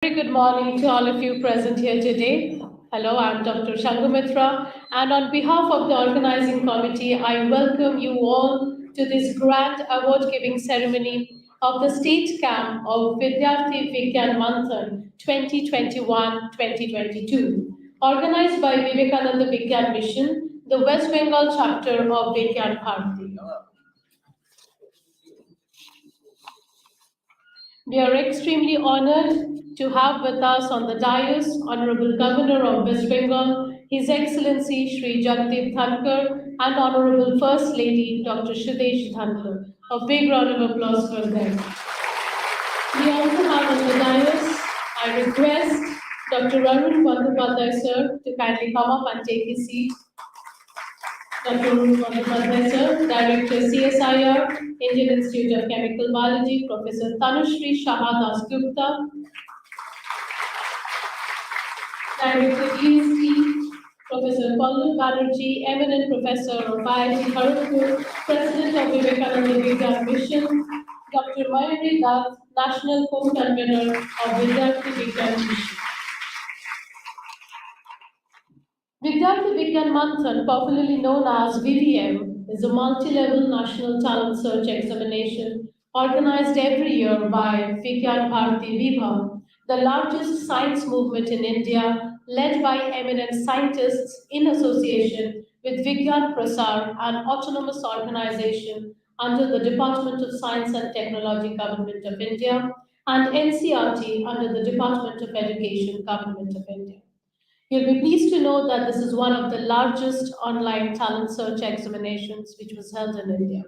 Very good morning to all of you present here today. Hello, I'm Dr. Shangamitra, and on behalf of the organizing committee, I welcome you all to this grand award-giving ceremony of the State Camp of Vidyarthy Vigyan Manthan 2021-2022, organized by Vivekananda Vigyan Mission, the West Bengal chapter of Vigyan Bharati. We are extremely honored to have with us on the dais Honorable Governor of West Bengal, His Excellency Shri Jagdeep Dhankhar, and Honorable First Lady Dr.Sudesh Dhankhar. A big round of applause for them. We also have on the dais, I request Dr. Arun Bandyopadhyay sir to kindly come up and take his seat. Dr. Arun Bandyopadhyay sir, Director CSIR, Indian Institute of Chemical Biology, Professor Tanushri Shahadas Gupta, Director DST, Professor Pallav Banerjee, Eminent Professor of IIT Kharagpur, President of Vivekananda Vigyan Mission, Dr. Mayuri Das, National Co-Convener of Vidyarthy Vigyan Mission. Vidyarthy Vigyan Manthan, popularly known as VVM, is a multi-level national talent search examination organized every year by Vigyan Bharati Vibha, the largest science movement in India, led by eminent scientists in association with Vigyan Prasar, an autonomous organization under the Department of Science and Technology, Government of India, and NCRT under the Department of Education, Government of India. You'll be pleased to know that this is one of the largest online talent search examinations which was held in India.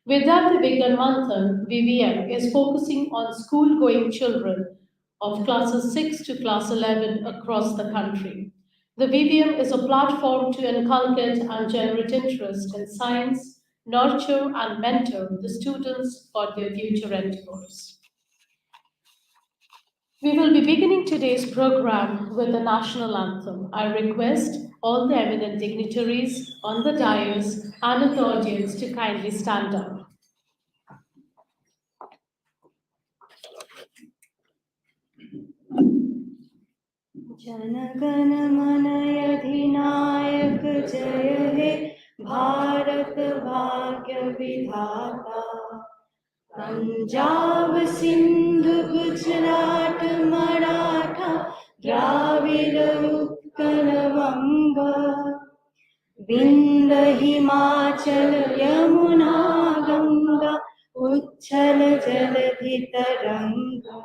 Vidyarthy Vigyan Manthan, VVM, is focusing on school-going children of classes 6 to class 11 across the country. The VVM is a platform to inculcate and generate interest in science, nurture and mentor the students for their future endeavors. We will be beginning today's program with the national anthem. I request all the eminent dignitaries on the dais and in the audience to kindly stand up. जनगण मन अधिनायक जय हे भारत भाग्य विधाता पंजाब सिंधु गुजरात मराठा द्राविड उत्कल वंग विंध्य हिमाचल यमुना गंगा उच्छल जलधि तरंगा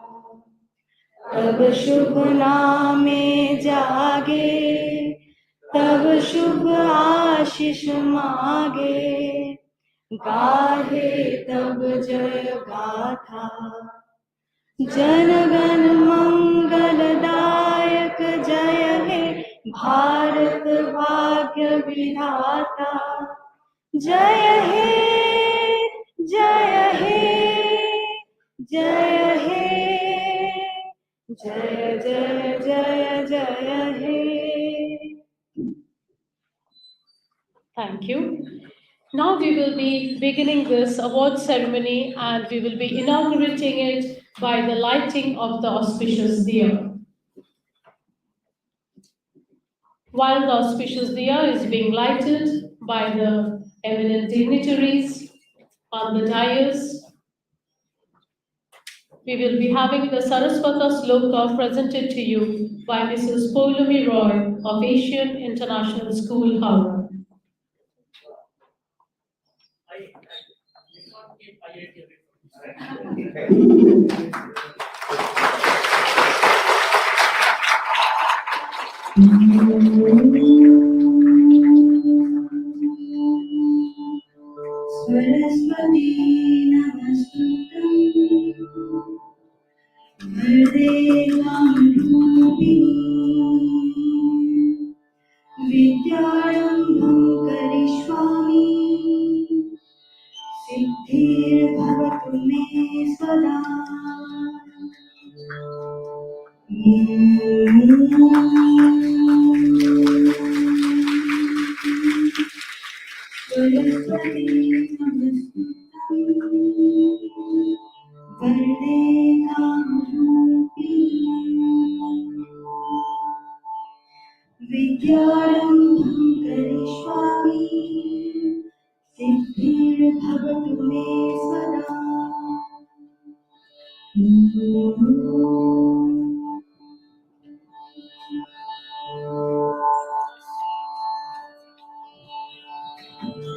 तब शुभ नामे जागे तब शुभ आशीष मागे गाहे तब जय गाथा जनगण मंगलदायक जय हे भारत भाग्य विधाता जय हे जय हे जय हे जय जय जय जय हे. Thank you. Now we will be beginning this award ceremony and we will be inaugurating it by the lighting of the auspicious diya. While the auspicious diya is being lighted by the eminent dignitaries on the dais, we will be having the Saraswata Sloka presented to you by Mrs. Poulami Roy of Asian International School, Howrah. Saraswati नमस्तुते वरदे कामरूपिणी विद्यारम्भं करिष्यामि सिद्धिर्भवतु मे सदा सरस्वती नमस्तुते वरदे कामरूपिणी विद्यारम्भं करिष्यामि सिद्धिर्भवतु मे सदा।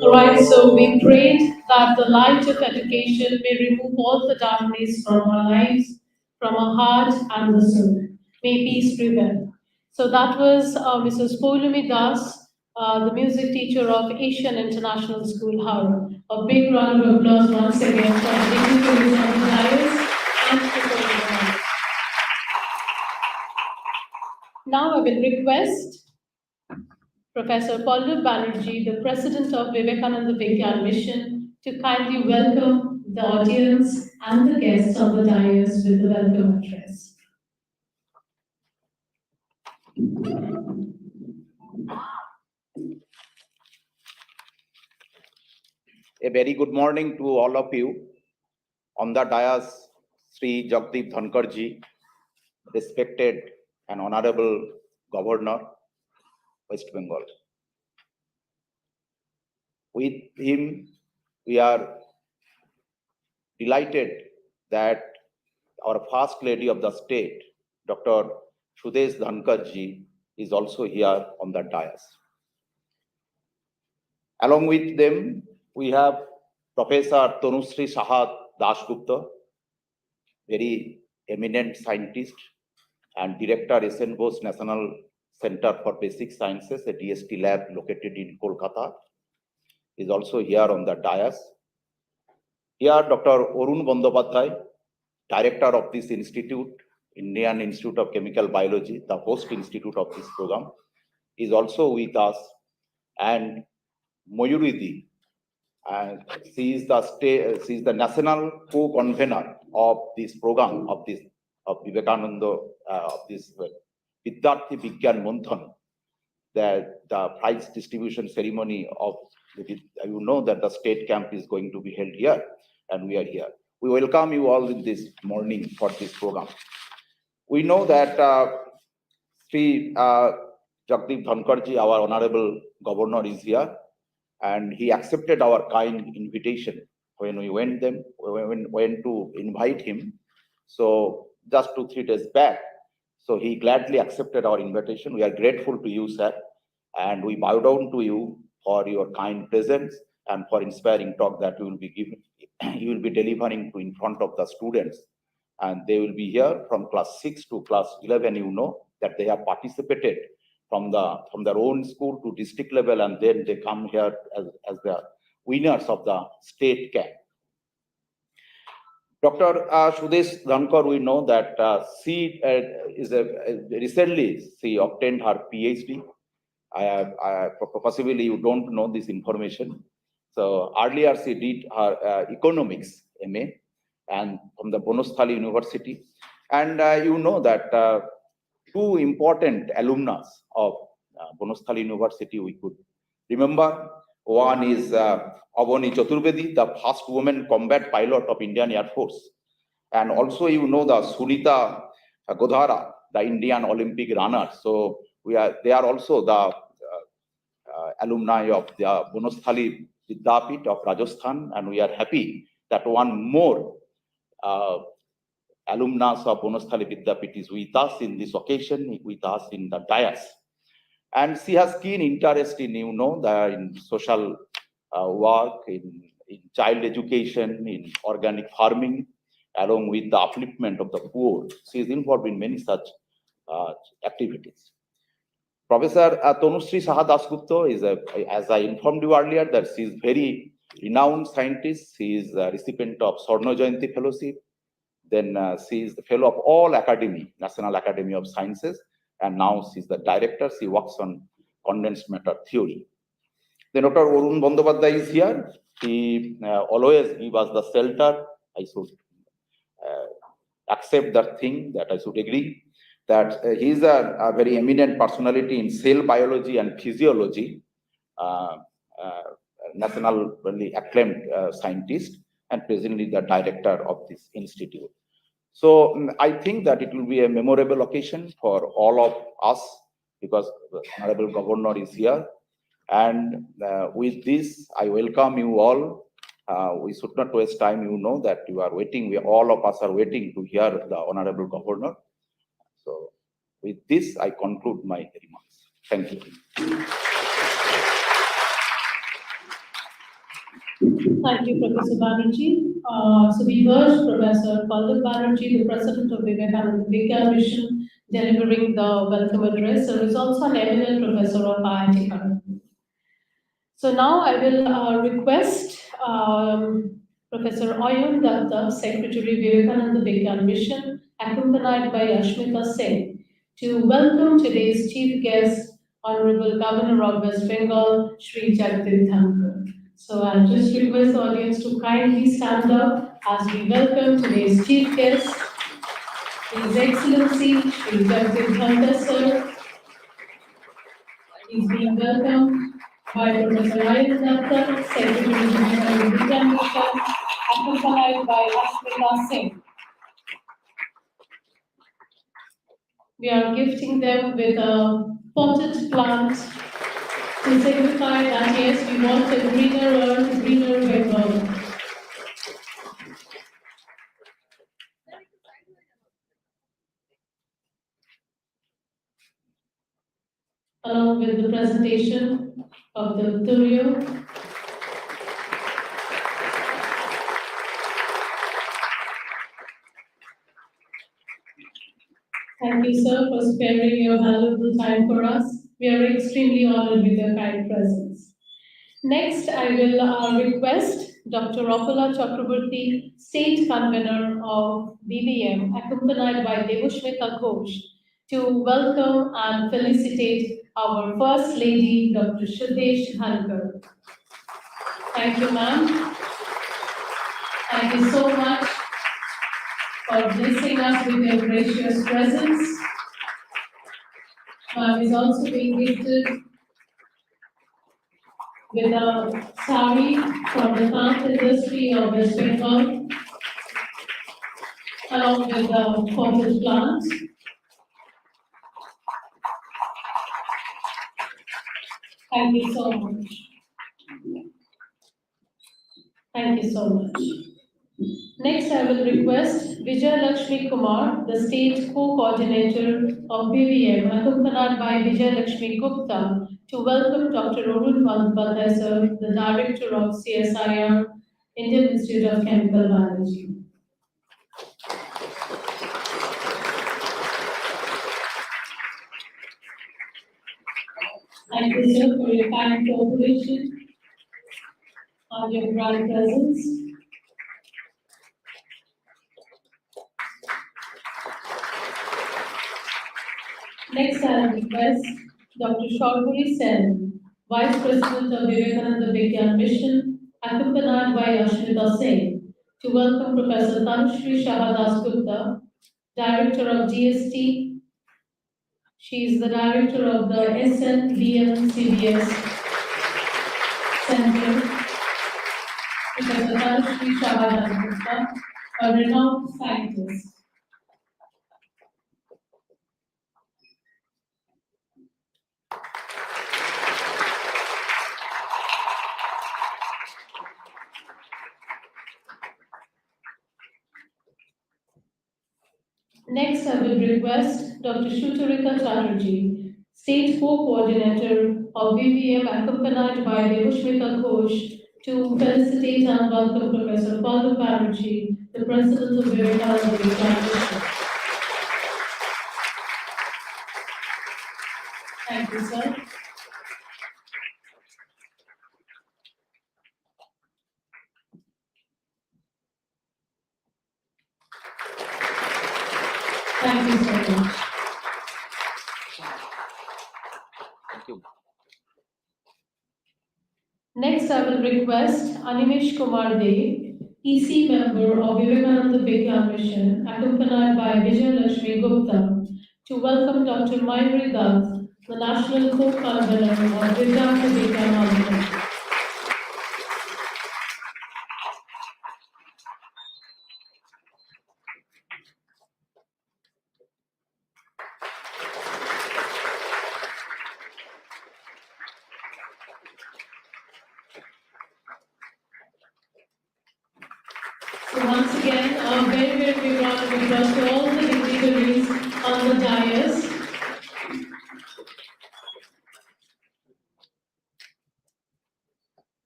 Alright, so we prayed that the light of education may remove all the darkness from our lives, from our heart and the soul. May peace prevail. So that was Mrs. Poulami Das, the music teacher of Asian International School, Howrah. A big round of applause once again for the dignitaries on the dais and for the audience. Now I will request Professor Pallav Banerjee, the President of Vivekananda Vigyan Mission, to kindly welcome the audience and the guests on the dais with the welcome address. A very good morning to all of you. On the dais, Shri Jagdeep Dhankhar ji, respected and Honorable Governor, West Bengal. With him, we are delighted that our First Lady of the State, Dr.Sudesh Dhankhar ji, is also here on the dais. Along with them, we have Professor Tanushree Saha Dasgupta, very eminent scientist and Director SN Bose National Center for Basic Sciences, a DST lab located in Kolkata, is also here on the dais. Here, Dr. Arun Bandyopadhyay, Director of this institute, Indian Institute of Chemical Biology, the host institute of this program, is also with us. And Mayuri, and she is the national co-convener of this program of Vivekananda of this Vidyarthy Vigyan Manthan. The prize distribution ceremony of you know that the state camp is going to be held here, and we are here. We welcome you all in this morning for this program. We know that Shri Jagdeep Dhankhar ji, our Honorable Governor, is here, and he accepted our kind invitation when we went to invite him. So just 2-3 days back, so he gladly accepted our invitation. We are grateful to you, sir, and we bow down to you for your kind presence and for inspiring talk that you will be giving, you will be delivering to in front of the students. And they will be here from class 6 to class 11. You know that they have participated from their own school to district level, and then they come here as the winners of the state camp. Dr. Sudesh Dhankhar, we know that she recently she obtained her PhD. Possibly you don't know this information. So earlier she did her economics MA and from the Bonasthali University. And you know that two important alumnus of Bonasthali University we could remember. One is Avani Chaturvedi, the first woman combat pilot of Indian Air Force. And also you know the Sunita Godhara, the Indian Olympic runner. So they are also the alumni of the Bonasthali Vidyapit of Rajasthan, and we are happy that one more alumnus of Bonasthali Vidyapit is with us in this occasion, with us in the dais. And she has keen interest in, you know, in social work, in child education, in organic farming, along with the upliftment of the poor. She is involved in many such activities. Professor Tanushree Saha Dasgupta is, as I informed you earlier, that she is very renowned scientist. She is a recipient of Swarna Jayanti Fellowship. Then she is the fellow of all Academy, National Academy of Sciences, and now she is the director. She works on condensed matter theory. Then Dr. Arun Bandyopadhyay is here. He always gives us the shelter. I should accept that thing, that I should agree, that he is a very eminent personality in cell biology and physiology, nationally acclaimed scientist, and presently the director of this institute. So I think that it will be a memorable occasion for all of us because the Honorable Governor is here. And with this, I welcome you all. We should not waste time. You know that you are waiting. All of us are waiting to hear the Honorable Governor. So with this, I conclude my remarks. Thank you. Thank you, Professor Banerjee. So we heard Professor Pallav Banerjee, the President of Vivekananda Vigyan Mission, delivering the welcome address. So he's also an eminent professor of IIT Kharagpur. So now I will request Professor Oyun Datta, Secretary Vivekananda Vigyan Mission, accompanied by Ashmita Singh, to welcome today's chief guest, Honorable Governor of West Bengal, Shri Jagdeep Dhankhar. So I'll just request the audience to kindly stand up as we welcome today's chief guest, His Excellency Shri Jagdeep Dhankhar sir. He's being welcomed by Professor Oyun Datta, Secretary of the Vigyan Mission, accompanied by Ashmita Singh. We are gifting them with a potted plant to signify that yes, we want a greener earth, greener Bengal. Along with the presentation of the Turio. Thank you, sir, for sparing your valuable time for us. We are extremely honored with your kind presence. Next, I will request Dr. Rapala Chakraborty, State Convener of BBM, accompanied by Devushmita Ghosh, to welcome and felicitate our First Lady, Dr.Sudesh Dhankhar. Thank you, ma'am. Thank you so much for blessing us with your gracious presence. Ma'am is also being gifted with a sari from the plant industry of West Bengal, along with the potted plants. Thank you so much. Thank you so much. Next, I will request Vijay Lakshmi Kumar, the State Co-Coordinator of BVM, accompanied by Vijay Lakshmi Gupta, to welcome Dr. Arun Bandhasar, the Director of CSIR, Indian Institute of Chemical Biology. Thank you, sir, for your kind cooperation and your grand presence. Next, I will request Dr. Shaurpuri Sen, Vice President of Vivekananda Vigyan Mission, accompanied by Ashmita Singh, to welcome Professor Shri Gupta, Director of GST. She is the Director of the SNBM CBS Center. Professor Shri Gupta, a renowned scientist. Next, I will request Dr. Shutarika Chatterjee, State Co-Coordinator of VVM, accompanied by Devushmita Ghosh, to felicitate and welcome Professor Pallav Banerjee, the President of Vivekananda Vigyan Mission. Thank you, sir. Thank you so much. Thank you. Next, I will request Animesh Kumar Dev, EC member of Vivekananda Vigyan Mission, accompanied by Vijay Lakshmi Gupta, to welcome Dr. Mayuri Dutt, the National Co-Convener of Vidyarthy Vigyan Manthan. again a very, very big round of applause to all the dignitaries on the dais.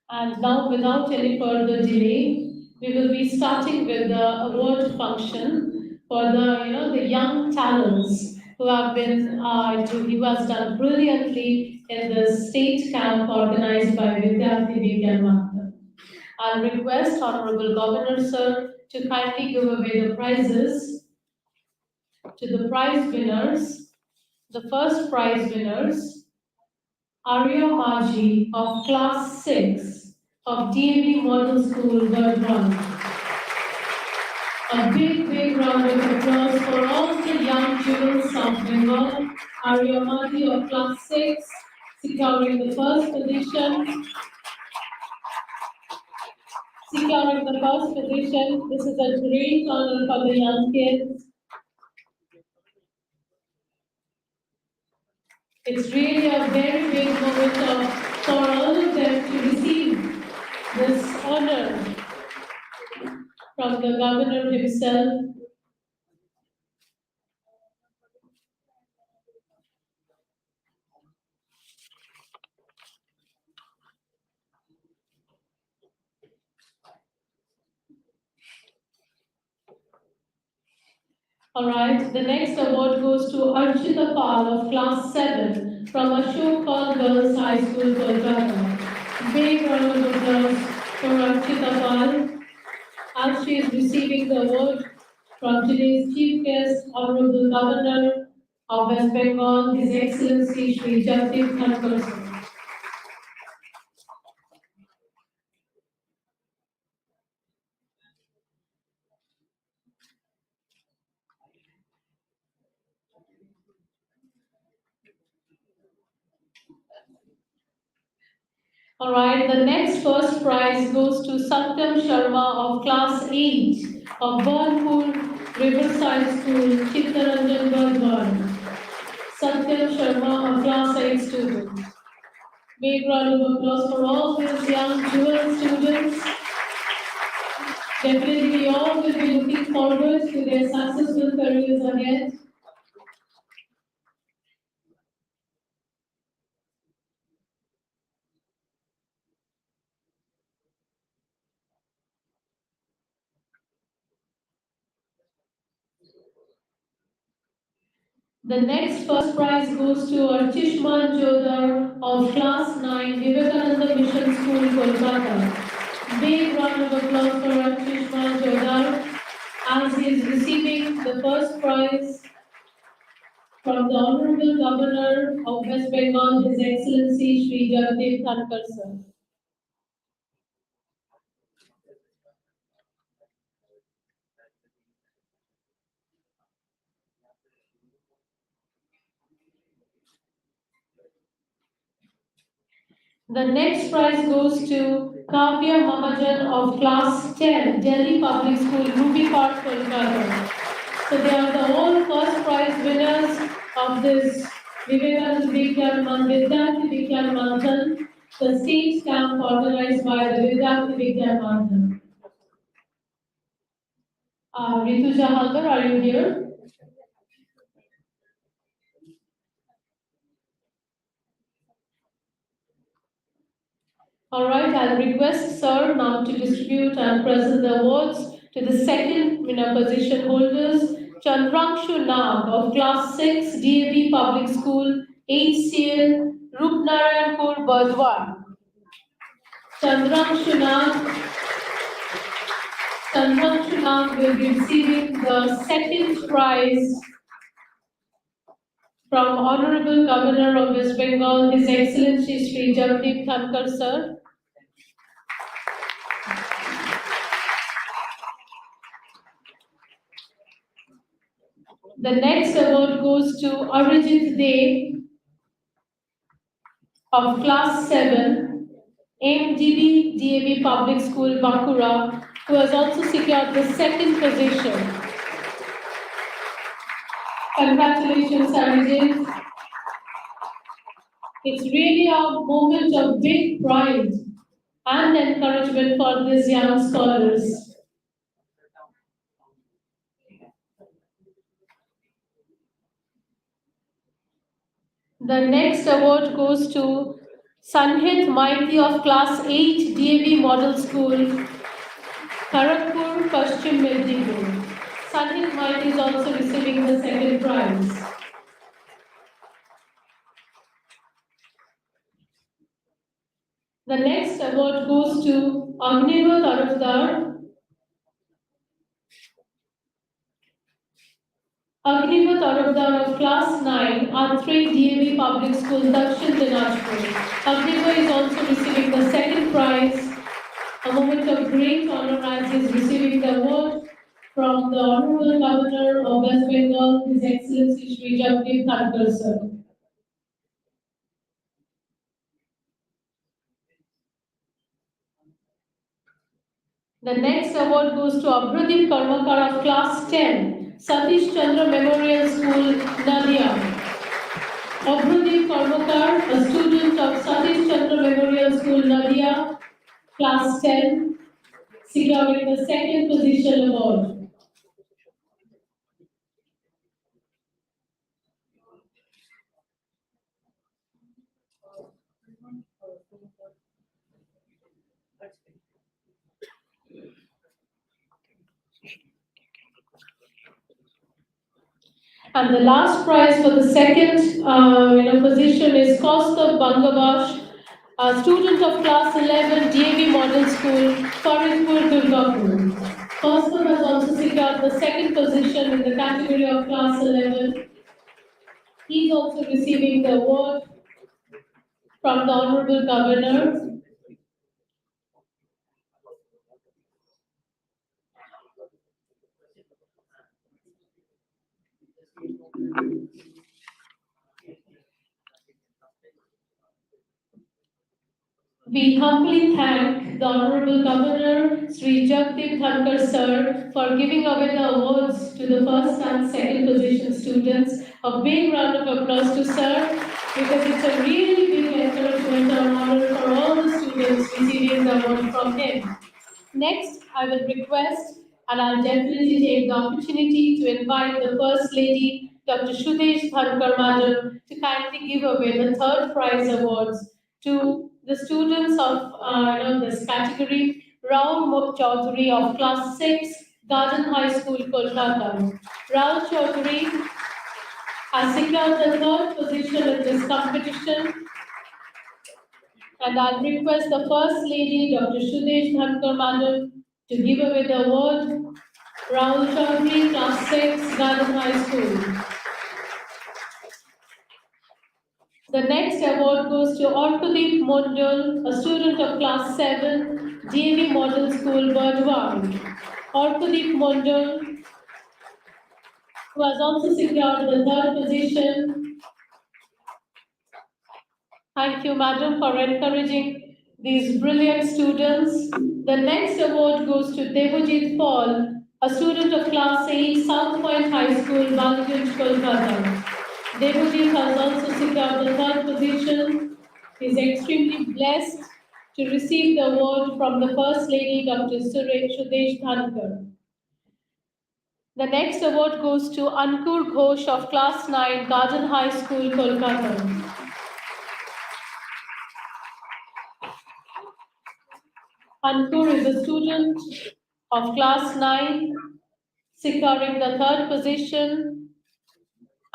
And now, without any further delay, we will be starting with the award function for the young talents who have been who has done brilliantly in the state camp organized by Vidyarthy Vigyan Manthan. I'll request Honorable Governor Sir to kindly give away the prizes to the prize winners. The first prize winners, Arya Maji of Class 6 of DAV Model School, Gurgaon. A big, big round of applause for all the young jewels of Bengal. Arya Maji of Class 6 securing the first position. Securing the first position. This is a great honor for the young kids. It's really a very big moment for all of them to receive this honor from the governor himself. All right, the next award goes to Archita Pal of Class 7 from Ashok Pal Girls High School, Kolkata. Big round of applause for Archita Pal as she is receiving the award from today's chief guest, Honorable Governor of West Bengal, His Excellency Shri Jagdeep Dhankhar. All right, the next first prize goes to Satyam Sharma of Class 8 of Burnpur Riverside School, Chittaranjan, Gurgaon. Satyam Sharma, a Class 8 student. Big round of applause for all these young jewel students. Definitely all will be looking forward to their successful careers ahead. The next first prize goes to Archishman Jodhar of Class 9, Vivekananda Mission School, Kolkata. Big round of applause for Archishman Jodhar as he is receiving the first prize from the Honorable Governor of West Bengal, His Excellency Shri Jagdeep Dhankhar, sir. The next prize goes to Kavya Mahajan of Class 10, Delhi Public School, Ruby Park, Kolkata. So they are the all first prize winners of this Vidyarthy Vigyan Manthan, the state camp organized by the Vidyarthy Vigyan Manthan. Rituja Halgar, are you here? All right, I'll request Sir now to distribute and present the awards to the second winner position holders, Chandrangshu Nag of Class 6 DAV Public School, HCL, Rupnarayanpur, Burdwan. Chandrangshu Nag will be receiving the second prize from Honorable Governor of West Bengal, His Excellency Shri Jagdeep Dhankhar, sir. The next award goes to Arijit Dev of Class 7, MGB DAV Public School, Bankura, who has also secured the second position. Congratulations, Arijit. It's really a moment of big pride and encouragement for these young scholars. The next award goes to Sanhit Maiti of Class 8 DAV Model School, Kharagpur, Paschim Medinipur. Sanhit Maiti is also receiving the second prize. The next award goes to Hon'able Tarafdar. Hon'able Tarafdar of Class 9, R3 DAV Public School, Dakshin Dinajpur. Hon'able is also receiving the second prize. A moment of great honor as he is receiving the award from the Honorable Governor of West Bengal, His Excellency Shri Jagdeep Dhankhar, sir. The next award goes to Abhradeep Karmakar of Class 10, Satish Chandra Memorial School, Nadia. Abhradeep Karmakar, a student of Satish Chandra Memorial School, Nadia, Class 10, securing the second position award. And the last prize for the second position is Kaustav Bangabash, a student of class 11 DAV Model School, Faridpur, Durgapur. Kaustav has also secured the second position in the category of class 11. He is also receiving the award from the Honorable Governor. We humbly thank the Honorable Governor, Sri Jagdeep Dhankhar sir, for giving away the awards to the first and second position students. A big round of applause to sir, because it's a really big encouragement and honor for all the students receiving the award from him. Next, I will request, and I'll definitely take the opportunity to invite the First Lady, Dr.Sudesh Dhankhar Madam, to kindly give away the third prize awards to the students of this category. Rahul Chaudhary of Class 6, Garden High School, Kolkata. Rahul Chaudhary has secured the third position in this competition. And I'll request the First Lady, Dr. Sudesh Dhankhar Madam, to give away the award. Rahul Chaudhary, Class 6, Garden High School. The next award goes to Orkadeep Mondal, a student of Class 7, DAV Model School, Burdwan. Orkadeep Mondal, who has also secured the third position. Thank you, Madam, for encouraging these brilliant students. The next award goes to Devojit Paul, a student of Class 8, South Point High School, Balganj, Kolkata. Devojit has also secured the third position. He is extremely blessed to receive the award from the First Lady, Dr. Sudesh Dhankhar. The next award goes to Ankur Ghosh of Class 9, Garden High School, Kolkata. Ankur is a student of Class 9, securing the third position,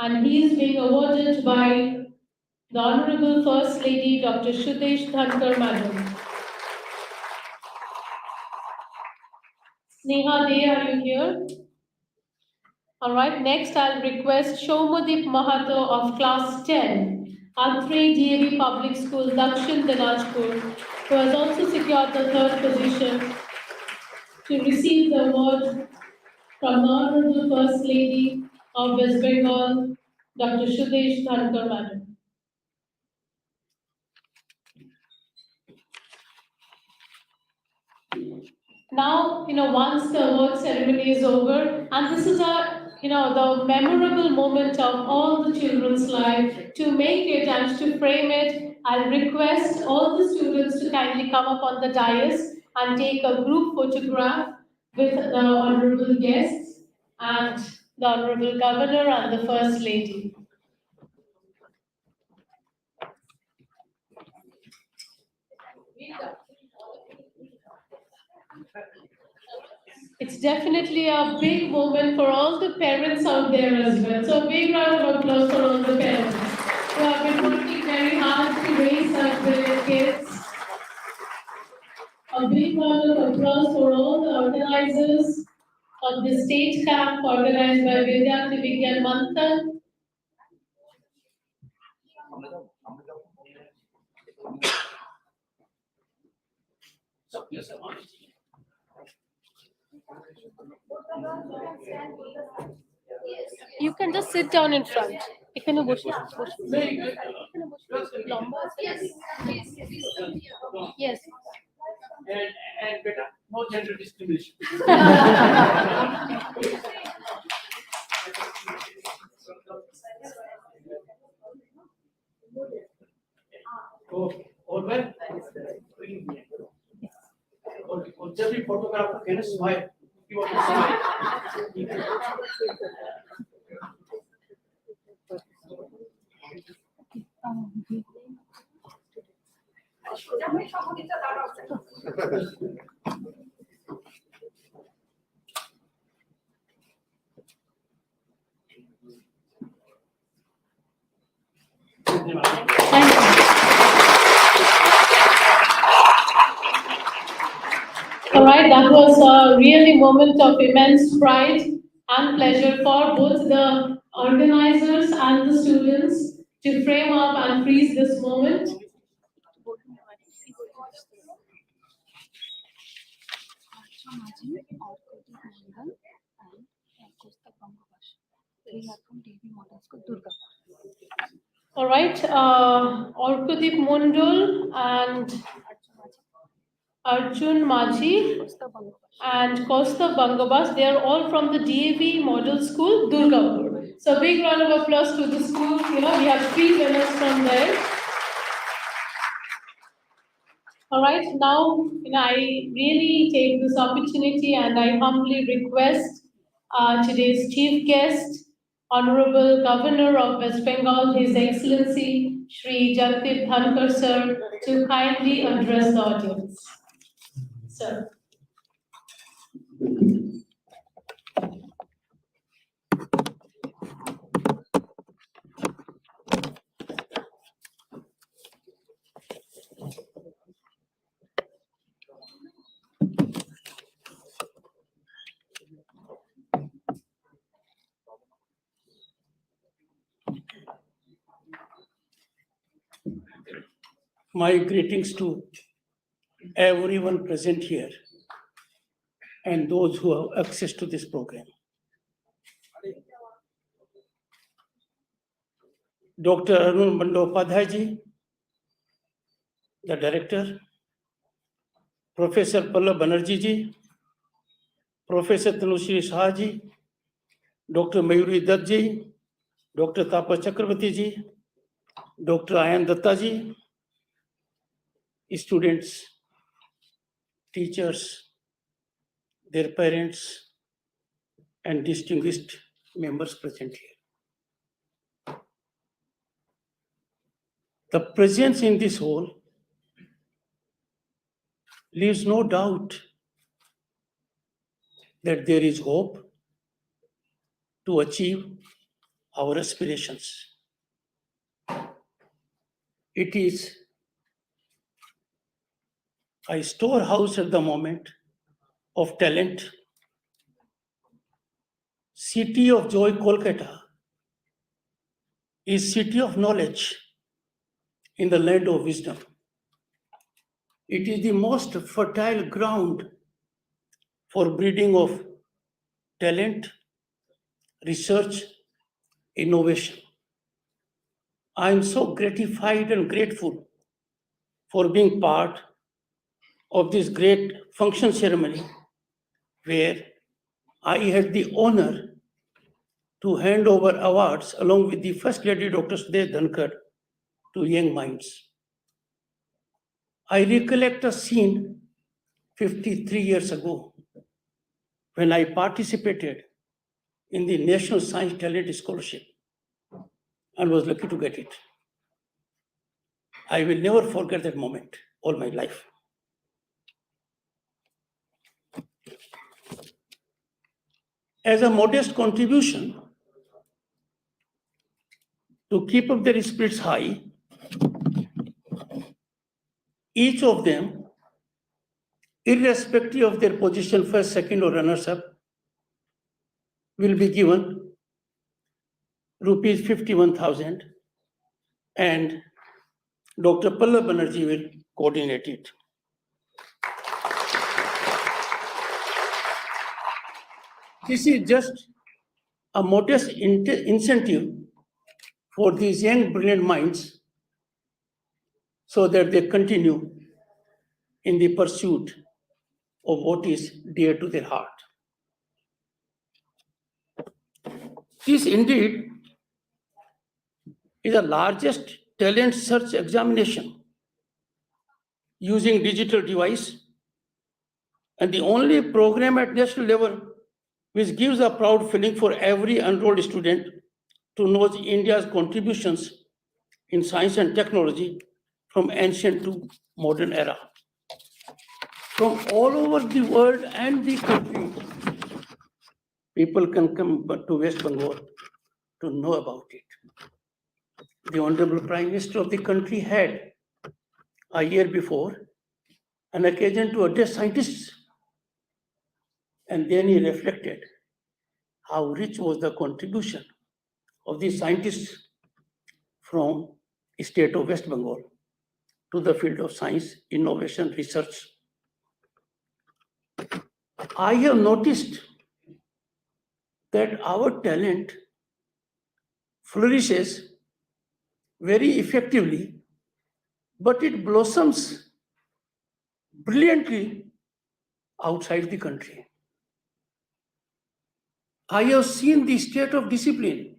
and he is being awarded by the Honorable First Lady, Dr. Sudesh Dhankhar Madam. Sneha De, are you here? All right, next I'll request Shomadip Mahato of Class 10, R3 DAV Public School, Dakshin Dinajpur, who has also secured the third position, to receive the award from the Honorable First Lady of West Bengal, Dr. Sudesh Dhankhar Madam. Now, once the award ceremony is over, and this is the memorable moment of all the children's life, to make it and to frame it, I'll request all the students to kindly come up on the dais and take a group photograph with the honorable guests and the honorable governor and the first lady. It's definitely a big moment for all the parents out there as well. So a big round of applause for all the parents who have been working very hard to raise up their kids. A big round of applause for all the organizers of the state camp organized by Vidyarthy Vigyan Manthan. You can just sit down in front. এখানে বসে এখানে বসে লম্বা আছে Yes. And better, no gender discrimination. Okay, all well? और जब भी photographer कहना smile, you want to smile. Thank you. All right, that was a really moment of immense pride and pleasure for both the organizers and the students to frame up and freeze this moment. All right, Orkudip Mundul and Arjun Maji and Kosta Bangabas, they are all from the DAV Model School, Durgapur. So big round of applause to the school. We have 3 winners from there. All right, now I really take this opportunity and I humbly request today's chief guest, Honorable Governor of West Bengal, His Excellency Shri Jagdeep Dhankhar sir, to kindly address the audience. Sir. My greetings to everyone present here and those who have access to this program. Dr. Arun Bandyopadhyay ji, the director, Professor Pallab Banerjee ji, Professor Tanushree Saha ji, Dr. Mayuri Dutt ji, Dr. Tapas Chakravarti ji, Dr. Ayan Datta ji, students, teachers, their parents, and distinguished members present here. The presence in this hall leaves no doubt that there is hope to achieve our aspirations. It is a storehouse at the moment of talent. City of Joy, Kolkata is city of knowledge in the land of wisdom. It is the most fertile ground for breeding of talent, research, innovation. I am so gratified and grateful for being part of this great function ceremony where I had the honor to hand over awards along with the First Lady Dr. Sudesh Dhankhar to young minds. I recollect a scene 53 years ago when I participated in the National Science Talent Scholarship and was lucky to get it. I will never forget that moment all my life. As a modest contribution to keep up their spirits high, each of them, irrespective of their position, first, second, or runners-up, will be given rupees 51,000, and Dr. Pallab Banerjee will coordinate it. This is just a modest incentive for these young, brilliant minds so that they continue in the pursuit of what is dear to their heart. This indeed is the largest talent search examination using digital device and the only program at national level which gives a proud feeling for every enrolled student to know India's contributions in science and technology from ancient to modern era. From all over the world and the country, people can come to West Bengal to know about it. The Honorable Prime Minister of the country had a year before an occasion to address scientists, and then he reflected how rich was the contribution of the scientists from the state of West Bengal to the field of science, innovation, research. I have noticed that our talent flourishes very effectively, but it blossoms brilliantly outside the country. I have seen the state of discipline.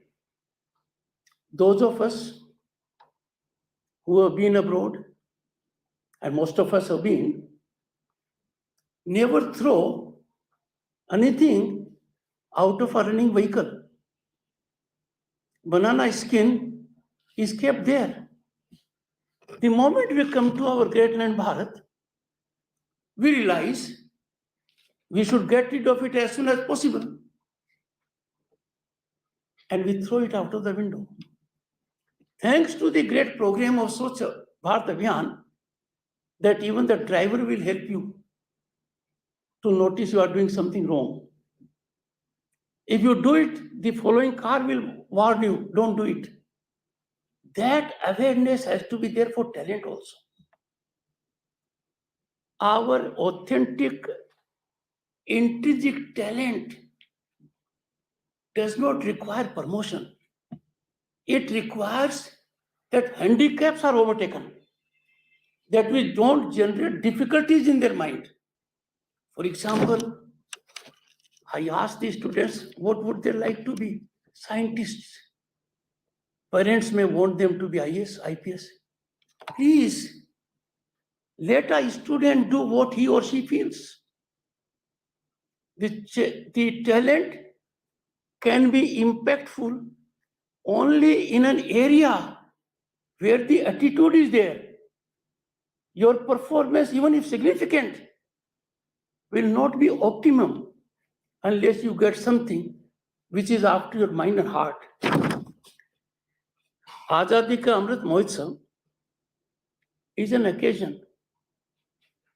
Those of us who have been abroad, and most of us have been, never throw anything out of a running vehicle. Banana skin is kept there. The moment we come to our great land Bharat, we realize we should get rid of it as soon as possible. And we throw it out of the window. Thanks to the great program of Swachh Bharat Abhiyan, that even the driver will help you to notice you are doing something wrong. If you do it, the following car will warn you, don't do it. That awareness has to be there for talent also. Our authentic, intrinsic talent does not require promotion. It requires that handicaps are overtaken, that we don't generate difficulties in their mind. For example, I asked the students, what would they like to be? Scientists. Parents may want them to be IAS, IPS. Please, let a student do what he or she feels. The talent can be impactful only in an area where the attitude is there. Your performance, even if significant, will not be optimum unless you get something which is after your mind and heart. Azadi Ka Amrit Mahotsav is an occasion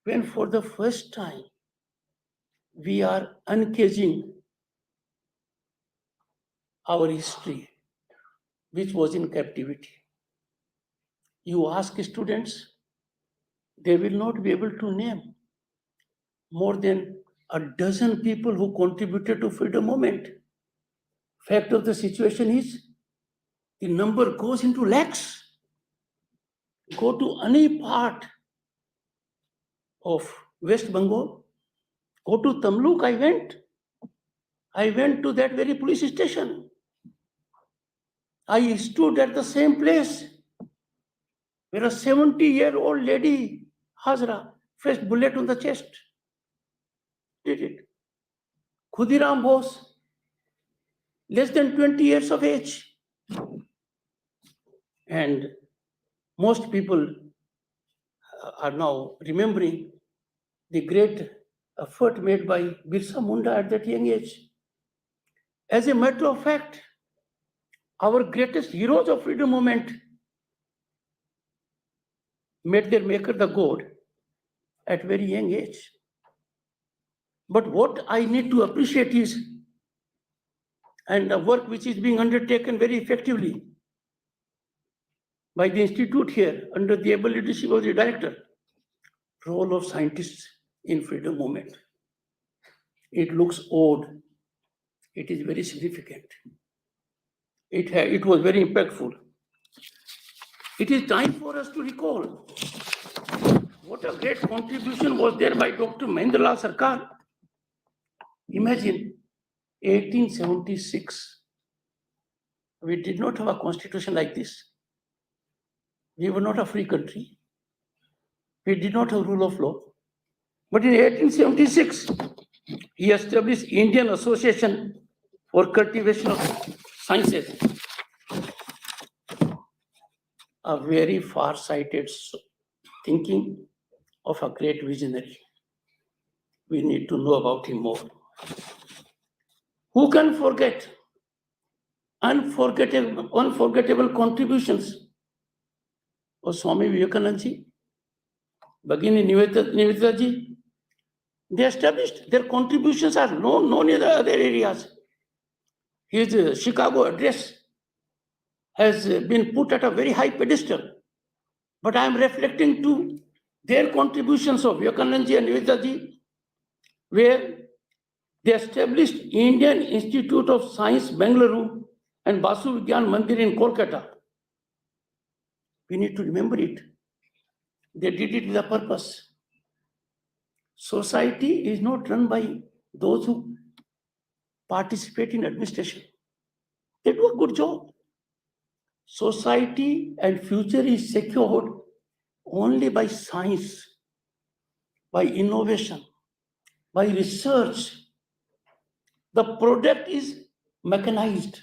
when for the first time we are uncaging our history, which was in captivity. You ask students, they will not be able to name more than a dozen people who contributed to freedom movement. Fact of the situation is, the number goes into lakhs. Go to any part of West Bengal, go to Tamluk, I went to that very police station. I stood at the same place where a 70-year-old lady, Hazra, faced bullet on the chest. Did it. Khudiram Bose, less than 20 years of age. And most people are now remembering the great effort made by Birsa Munda at that young age. As a matter of fact, our greatest heroes of freedom movement met their maker, the God, at very young age. But what I need to appreciate is, and the work which is being undertaken very effectively by the institute here under the able leadership of the director, role of scientists in freedom movement. It looks odd. It is very significant. It was very impactful. It is time for us to recall what a great contribution was there by Dr. Mahendralal Sarkar. Imagine 1876. We did not have a constitution like this. We were not a free country. We did not have rule of law. But in 1876, he established Indian Association for Cultivation of Sciences. A very far-sighted thinking of a great visionary. We need to know about him more. Who can forget unforgettable contributions of Swami Vivekananda ji, Bhagini Nivedita ji? They established, their contributions are known in the other areas. His Chicago address has been put at a very high pedestal. But I am reflecting to their contributions of Vivekananda ji and Nivedita ji, where they established Indian Institute of Science, Bengaluru, and Basu Vigyan Manthan in Kolkata. We need to remember it. They did it with a purpose. Society is not run by those who participate in administration. They do a good job. Society and future is secured only by science, by innovation, by research. The product is mechanized,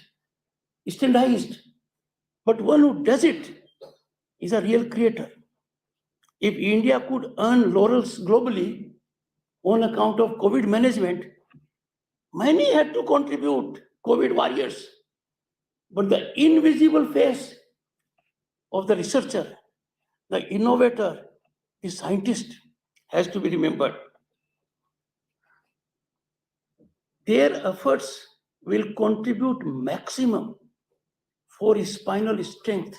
standardized, but one who does it is a real creator. If India could earn laurels globally on account of COVID management, many had to contribute, COVID warriors. But the invisible face of the researcher, the innovator, the scientist has to be remembered. Their efforts will contribute maximum for spinal strength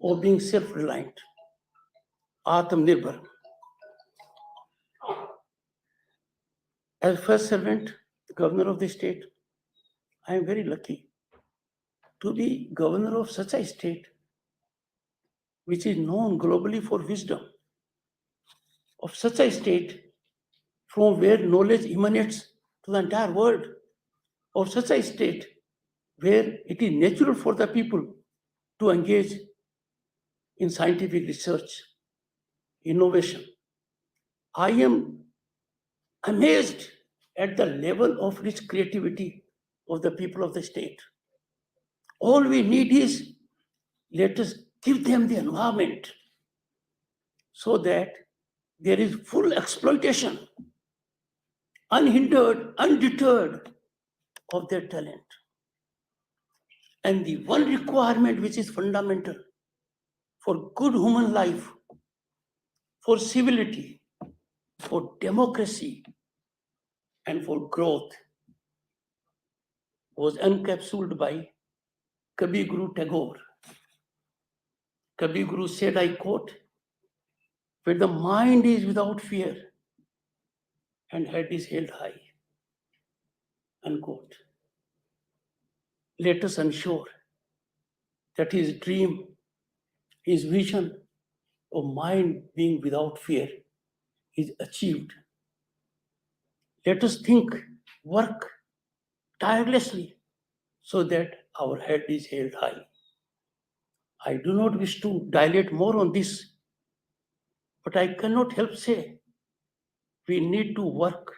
of being self-reliant. Atmanirbhar. As first servant, governor of the state, I am very lucky to be governor of such a state which is known globally for wisdom, of such a state from where knowledge emanates to the entire world, of such a state where it is natural for the people to engage in scientific research, innovation. I am amazed at the level of rich creativity of the people of the state. All we need is, let us give them the environment so that there is full exploitation, unhindered, undeterred of their talent. And the one requirement which is fundamental for good human life, for civility, for democracy, and for growth was encapsulated by Kavi Guru Tagore. Kavi Guru said, I quote, where the mind is without fear and head is held high, unquote. Let us ensure that his dream, his vision of mind being without fear is achieved. Let us think, work tirelessly so that our head is held high. I do not wish to dilate more on this, but I cannot help say we need to work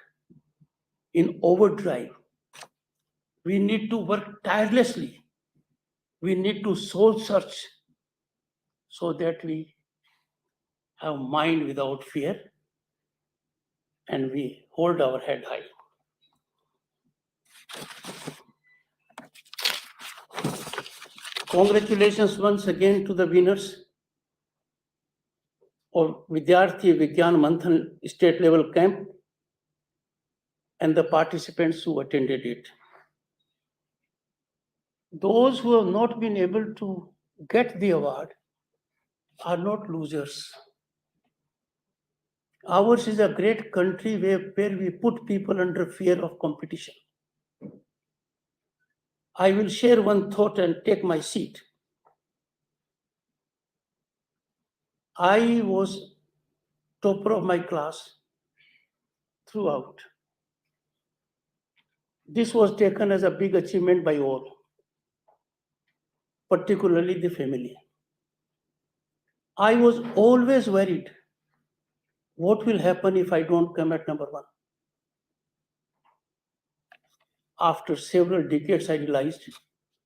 in overdrive. We need to work tirelessly. We need to soul search so that we have mind without fear and we hold our head high. Congratulations once again to the winners of Vidyarthy Vigyan Manthan state level camp and the participants who attended it. Those who have not been able to get the award are not losers. Ours is a great country where we put people under fear of competition. I will share one thought and take my seat. I was topper of my class throughout. This was taken as a big achievement by all, particularly the family. I was always worried, what will happen if I don't come at number one? After several decades, I realized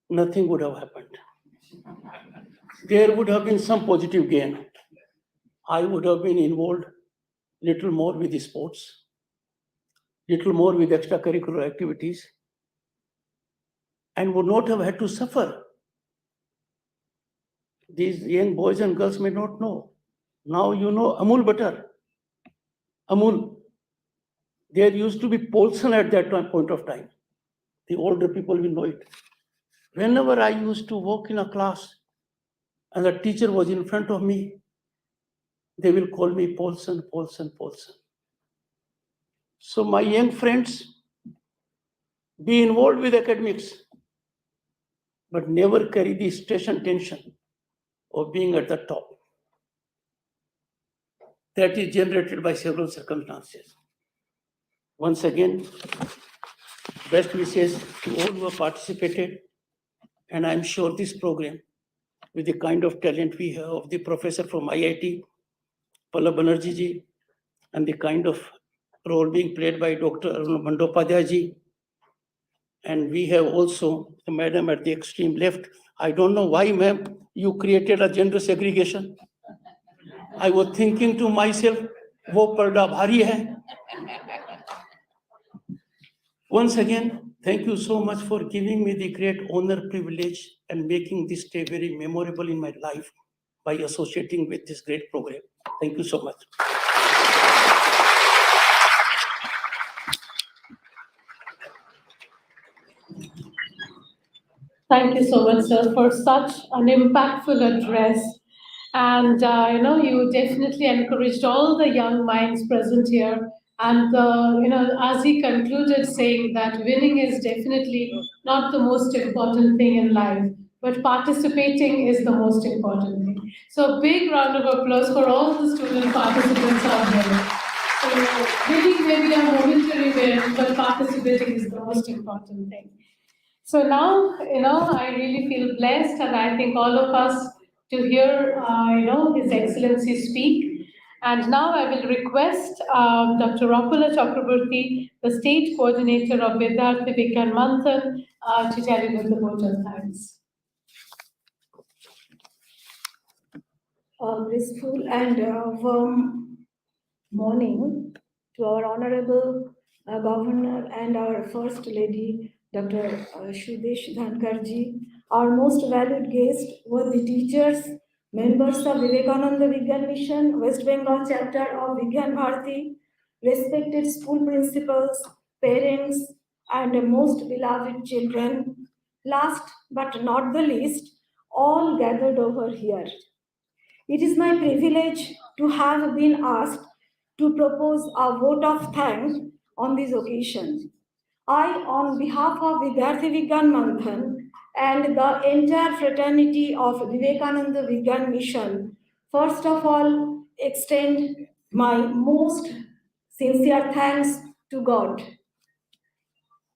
nothing would have happened. There would have been some positive gain. I would have been involved little more with the sports, little more with extracurricular activities, and would not have had to suffer. These young boys and girls may not know. Now you know Amul butter. Amul. There used to be Polson at that point of time. The older people will know it. Whenever I used to walk in a class and the teacher was in front of me, they will call me Polson, Polson, Polson. So my young friends, be involved with academics, but never carry the stress and tension of being at the top. That is generated by several circumstances. Once again, best wishes to all who have participated, and I'm sure this program, with the kind of talent we have of the professor from IIT, Pallab Banerjee ji, and the kind of role being played by Dr. Arun Bandopadhyay ji, and we have also the madam at the extreme left. I don't know why, ma'am, you created a gender segregation. I was thinking to myself, wo parda bhari hai. Once again, thank you so much for giving me the great honor, privilege, and making this day very memorable in my life by associating with this great program. Thank you so much. Thank you so much, sir, for such an impactful address. And you definitely encouraged all the young minds present here. And as he concluded, saying that winning is definitely not the most important thing in life, but participating is the most important thing. So, a big round of applause for all the student participants out there. So, winning may be a momentary win, but participating is the most important thing. So now, I really feel blessed, and I think all of us to hear, His Excellency speak. And now I will request Dr. Rakula Chakraborty, the state coordinator of Vidyarthy Vigyan Manthan, to tell you the vote of thanks. Graceful and warm morning to our Honorable Governor and our First Lady, Dr.Sudesh Dhankhar ji, our most valued guest were the teachers, members of Vivekananda Vigyan Mission, West Bengal chapter of Vigyan Bharati, respected school principals, parents, and most beloved children. Last but not the least, all gathered over here. It is my privilege to have been asked to propose a vote of thanks on this occasion. I, on behalf of Vidyarthy Vigyan Manthan and the entire fraternity of Vivekananda Vigyan Mission, first of all, extend my most sincere thanks to God.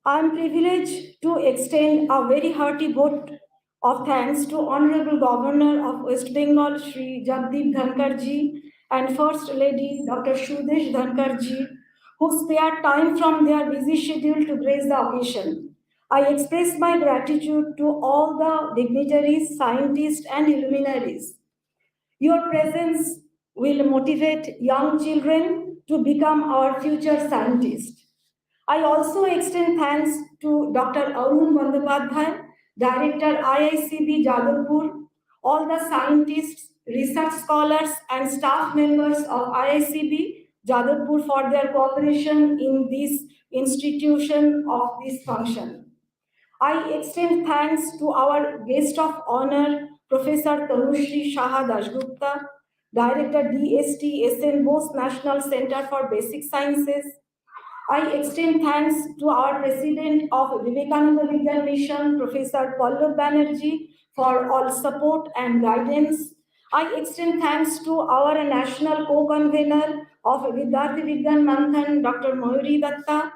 I am privileged to extend a very hearty vote of thanks to Honorable Governor of West Bengal, Shri Jagdeep Dhankhar ji, and First Lady Dr.Sudesh Dhankhar ji, who spared time from their busy schedule to grace the occasion. I express my gratitude to all the dignitaries, scientists, and luminaries. Your presence will motivate young children to become our future scientists. I also extend thanks to Dr. Arun Bandopadhyay, Director IICB Jadavpur, all the scientists, research scholars and staff members of IICB Jadavpur for their cooperation in this institution of this function. I extend thanks to our guest of honor, Professor Shri Dashgupta, Director DST SN Bose National Center for Basic Sciences. I extend thanks to our President of Vivekananda Vigyan Mission, Professor Pallab Banerjee, for all support and guidance. I extend thanks to our national co-convener of Vidyarthy Vigyan Manthan, Dr. Mayuri Datta.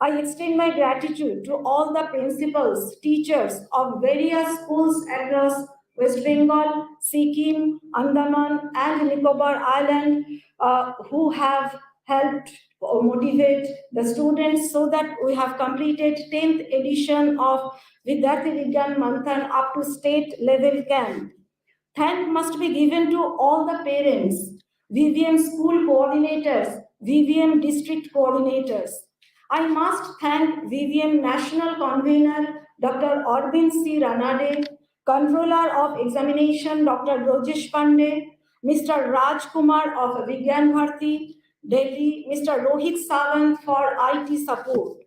I extend my gratitude to all the principals, teachers of various schools across West Bengal, Sikkim, Andaman, and Nicobar Island who have helped or motivate the students so that we have completed 10th edition of Vidyarthy Vigyan Manthan up to state level camp. Thank must be given to all the parents, VVM school coordinators, VVM district coordinators. I must thank VVM national convener Dr. Arvind C. Ranade, controller of examination Dr. Rajesh Pandey, Mr. Raj Kumar of Vigyan Bharti, Delhi, Mr. Rohit Sawant for IT support.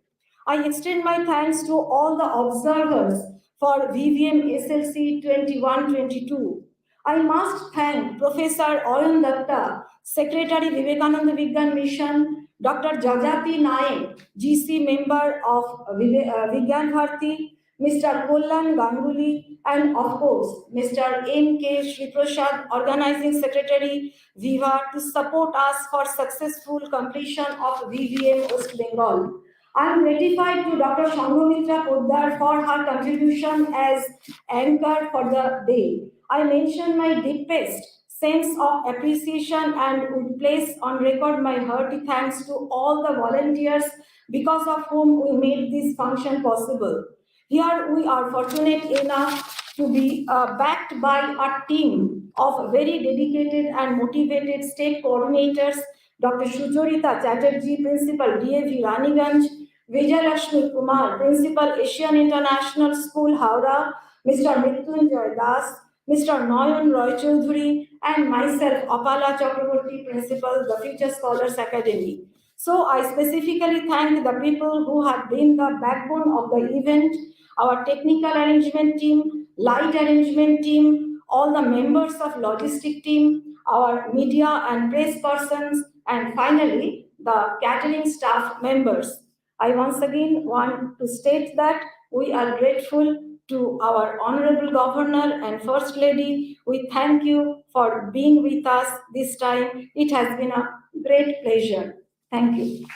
I extend my thanks to all the observers for VVM SLC 21-22. I must thank Professor Arun Datta, Secretary Vivekananda Vigyan Mission, Dr. Jajati Naik, GC member of Vigyan Bharti, Mr. Kollan Ganguly, and of course, Mr. M.K. Shri Prasad, Organizing Secretary, Viva, to support us for successful completion of VVM West Bengal. I am gratified to Dr. Shanghamitra Poddar for her contribution as anchor for the day. I mention my deepest sense of appreciation and would place on record my hearty thanks to all the volunteers because of whom we made this function possible. Here we are fortunate enough to be backed by a team of very dedicated and motivated state coordinators, Dr. Sucharita Chatterjee, Principal DAV Raniganj, Vijayalakshmi Kumar, Principal Asian International School, Howrah, Mr. Mrityunjay Das, Mr. Nayan Roy Chaudhary, and myself, Apala Chakraborty, Principal, the Future Scholars Academy. So I specifically thank the people who have been the backbone of the event, our technical arrangement team, light arrangement team, all the members of logistic team, our media and press persons, and finally, the catering staff members. I once again want to state that we are grateful to our Honorable Governor and First Lady. We thank you for being with us this time. It has been a great pleasure. Thank you.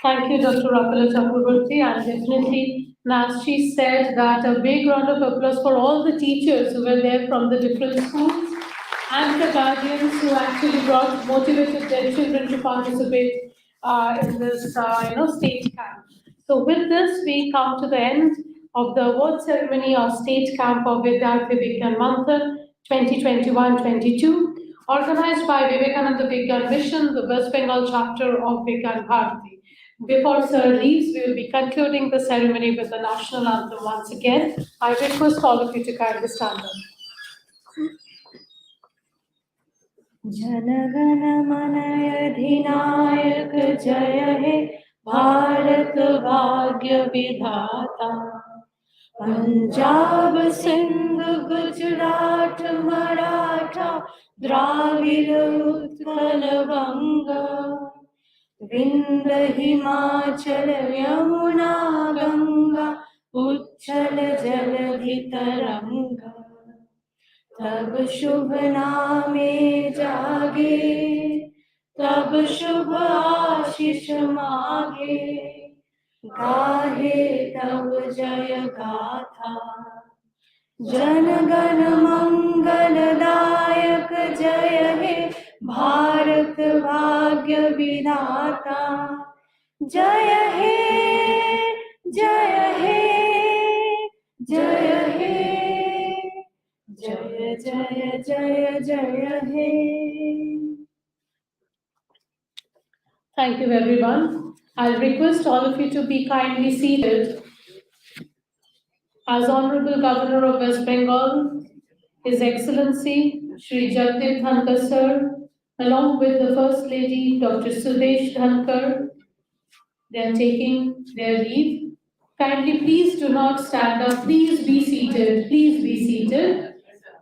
Thank you, Dr. Apala Chakraborty, and definitely, as she said, that a big round of applause for all the teachers who were there from the different schools and the guardians who actually motivated their children to participate in this, state camp. So with this, we come to the end of the award ceremony of State Camp of Vidyarthy Vigyan Manthan 2021-22, organized by Vivekananda Vigyan Mission, the West Bengal chapter of Vigyan Bharti. Before Sir leaves, we will be concluding the ceremony with the national anthem once again. I request all of you to kindly stand up. जनगण मन अधिनायक जय हे भारत भाग्य विधाता पंजाब सिंध गुजरात मराठा द्राविड़ उत्कल बंगा विंध्य हिमाचल यमुना गंगा उच्छल जलधि तरंगा तब शुभ नामे जागे तब शुभ आशीष मागे गाहे तब जय गाथा जन गण मंगलदायक जय हे भारत भाग्य विधाता जय हे जय हे जय हे जय जय जय जय हे. Thank you, everyone. I'll request all of you to be kindly seated as Honorable Governor of West Bengal, His Excellency Shri Jagdeep Dhankhar Sir, along with the First Lady Dr.Sudesh Dhankhar, they are taking their leave. Kindly please do not stand up. Please be seated. Please be seated.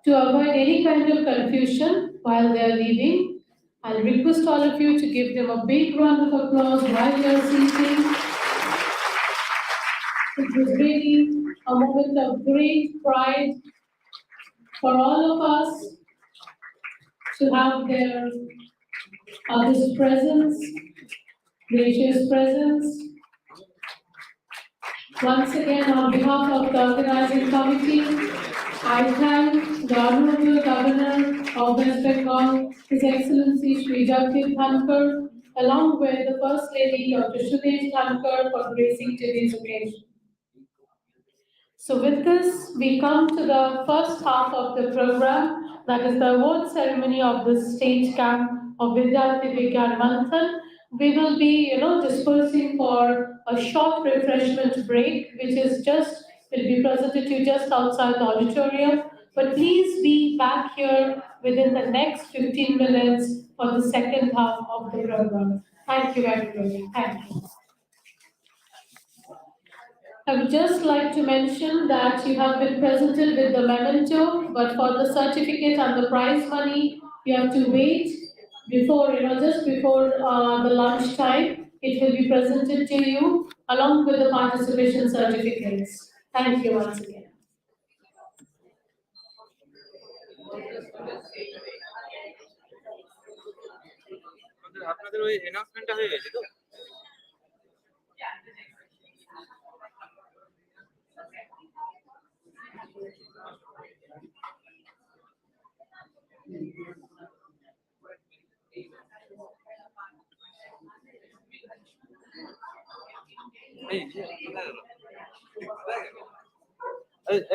To avoid any kind of confusion while they are leaving, I'll request all of you to give them a big round of applause while they are seating. It was really a moment of great pride for all of us to have their august presence, gracious presence. Once again, on behalf of the organizing committee, I thank the Honorable Governor of West Bengal, His Excellency Shri Jagdeep Dhankhar, along with the First Lady Dr.Sudesh Dhankhar for gracing today's occasion. So with this, we come to the first half of the program, that is the award ceremony of the state camp of Vidyarthy Vigyan Manthan. We will be, dispersing for a short refreshment break, which will be presented to you just outside the auditorium. But please be back here within the next 15 minutes for the second half of the program. Thank you, everybody. Thank you. I would just like to mention that you have been presented with the memento, but for the certificate and the prize money, you have to wait before, just before the lunch time. It will be presented to you along with the participation certificates. Thank you once again. আপনাদের ওই অ্যানাউন্সমেন্টটা হয়ে গেছে তো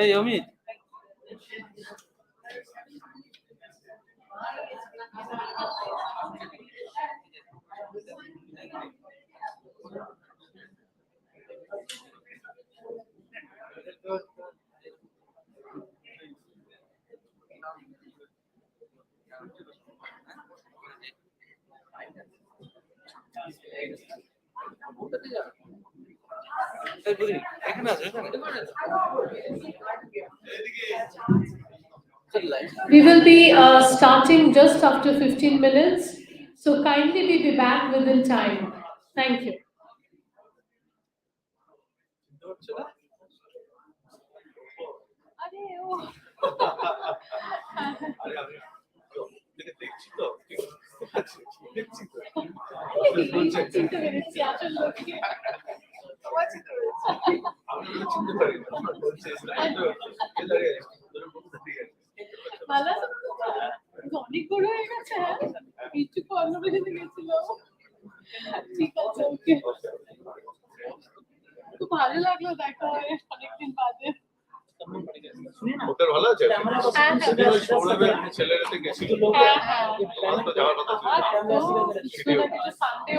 এই অমিত এখানে আছে We will be starting just after 15 minutes, so kindly we be back within time. Thank you. অনেক বড় হয়ে গেছে হ্যাঁ কিছু অন্য বেশি গেছিল ঠিক আছে ওকে খুব ভালো লাগলো দেখা হয়ে অনেকদিন বাদে ওদের ভালো আছে হ্যাঁ সেদিন ওই সৌরভের ছেলেরাতে গেছিল হ্যাঁ হ্যাঁ আমার তো যাওয়ার কথা ছিল Sunday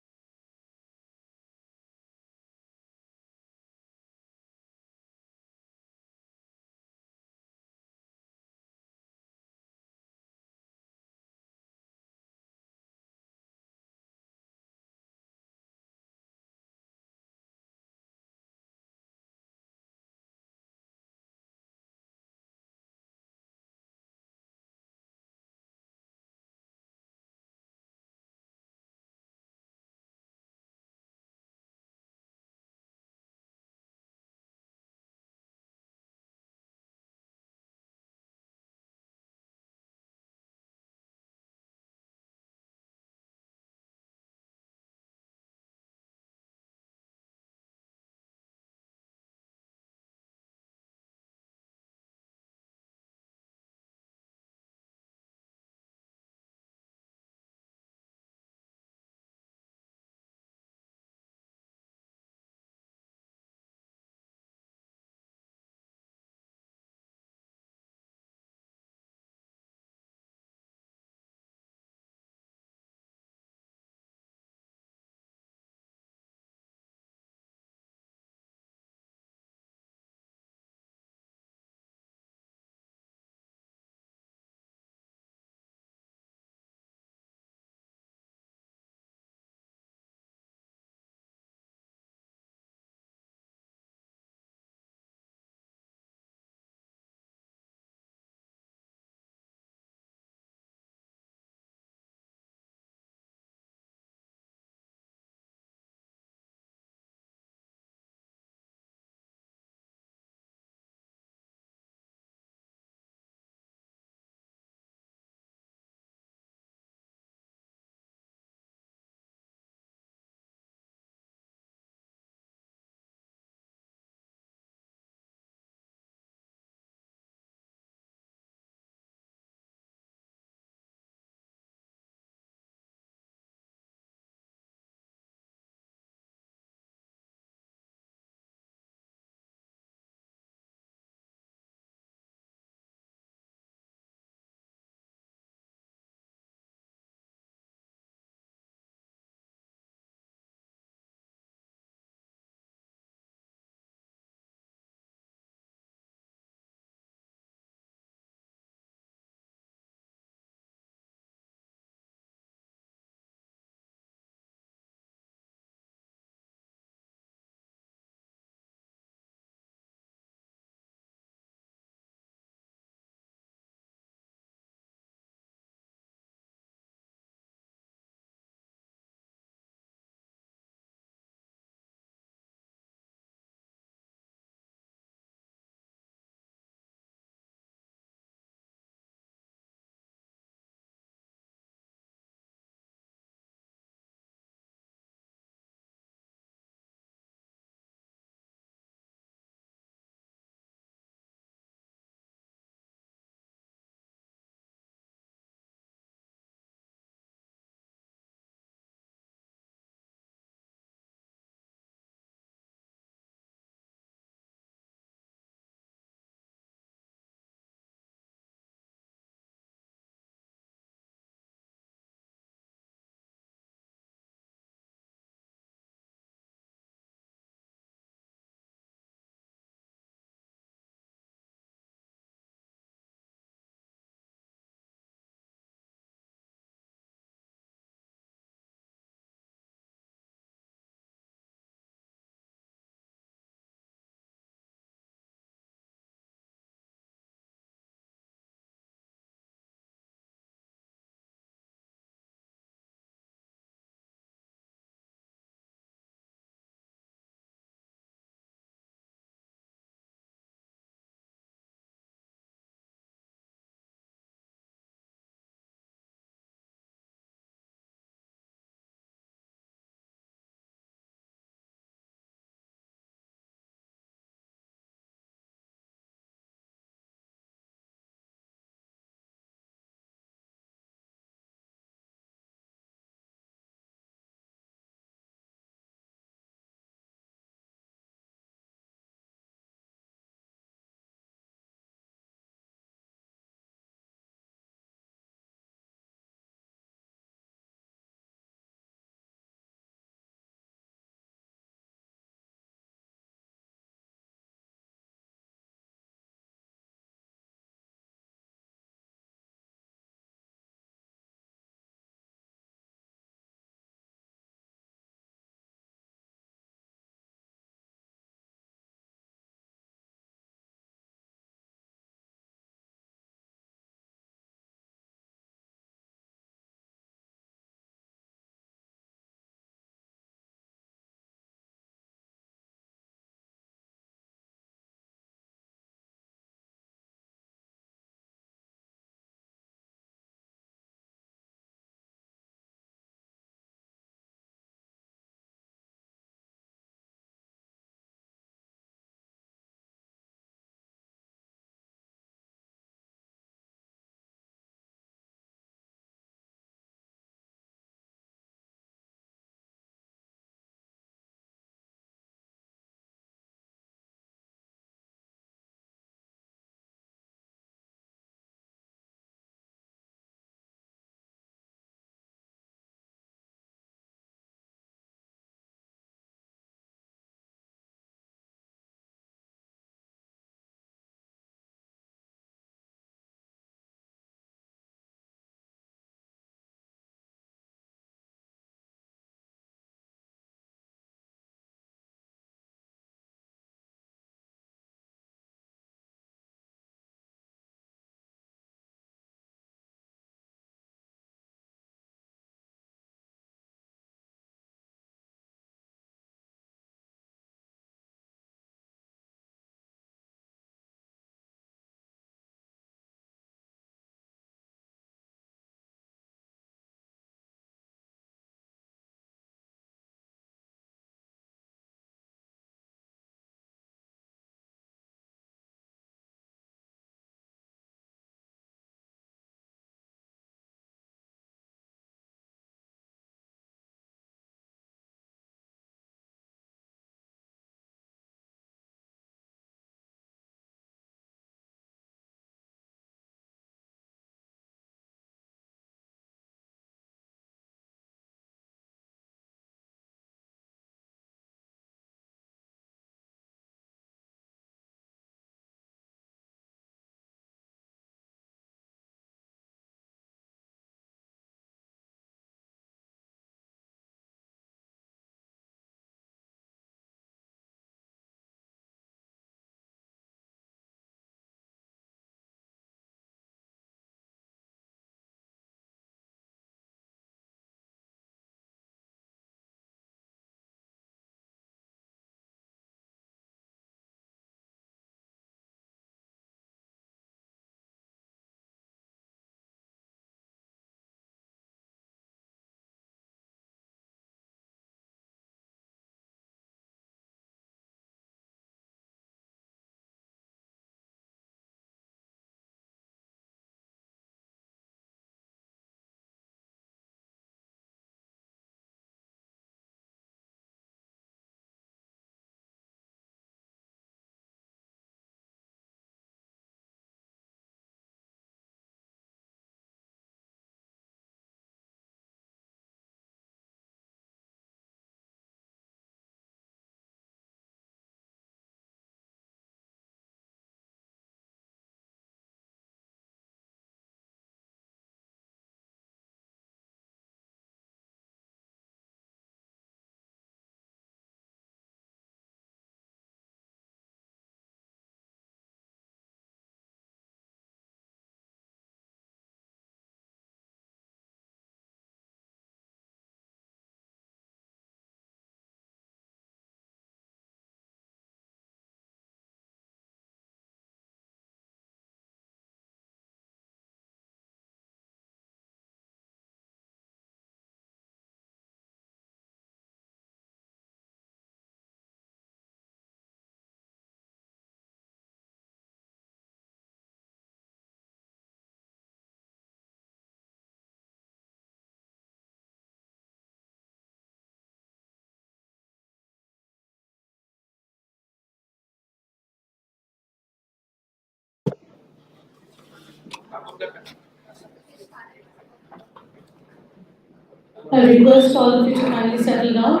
I request all of you to kindly settle down.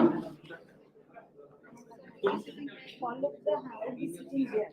Follow the hand sitting here.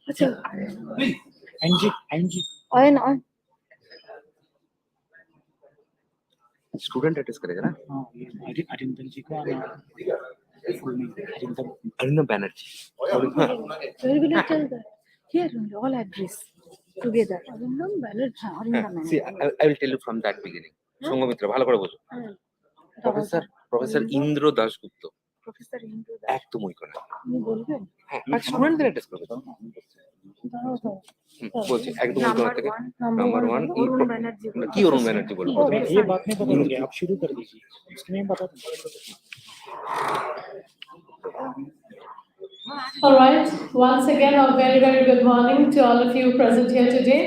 अच्छा और ना स्टूडेंट अटेस्ट करेगा ना अरिंदम जी को आना full name Arindam Arindam Banerjee very good tell that here all address together Arindam Banerjee हाँ Arindam See, I will tell you from that beginning. Sanghamitra ভালো করে বোঝো professor Indra Dasgupta Professor Indra একদম ওই করে আপনি বলবেন হ্যাঁ আর স্টুডেন্টদের অ্যাটেস্ট করবে বলছি একদম ওই করে থেকে নাম্বার 1 অরুণ ব্যানার্জি কি অরুণ ব্যানার্জি বলবো मैं ये बात नहीं बताऊंगी आप शुरू कर दीजिए उसके मैं बता दूंगा All right. Once again, a very, very good morning to all of you present here today.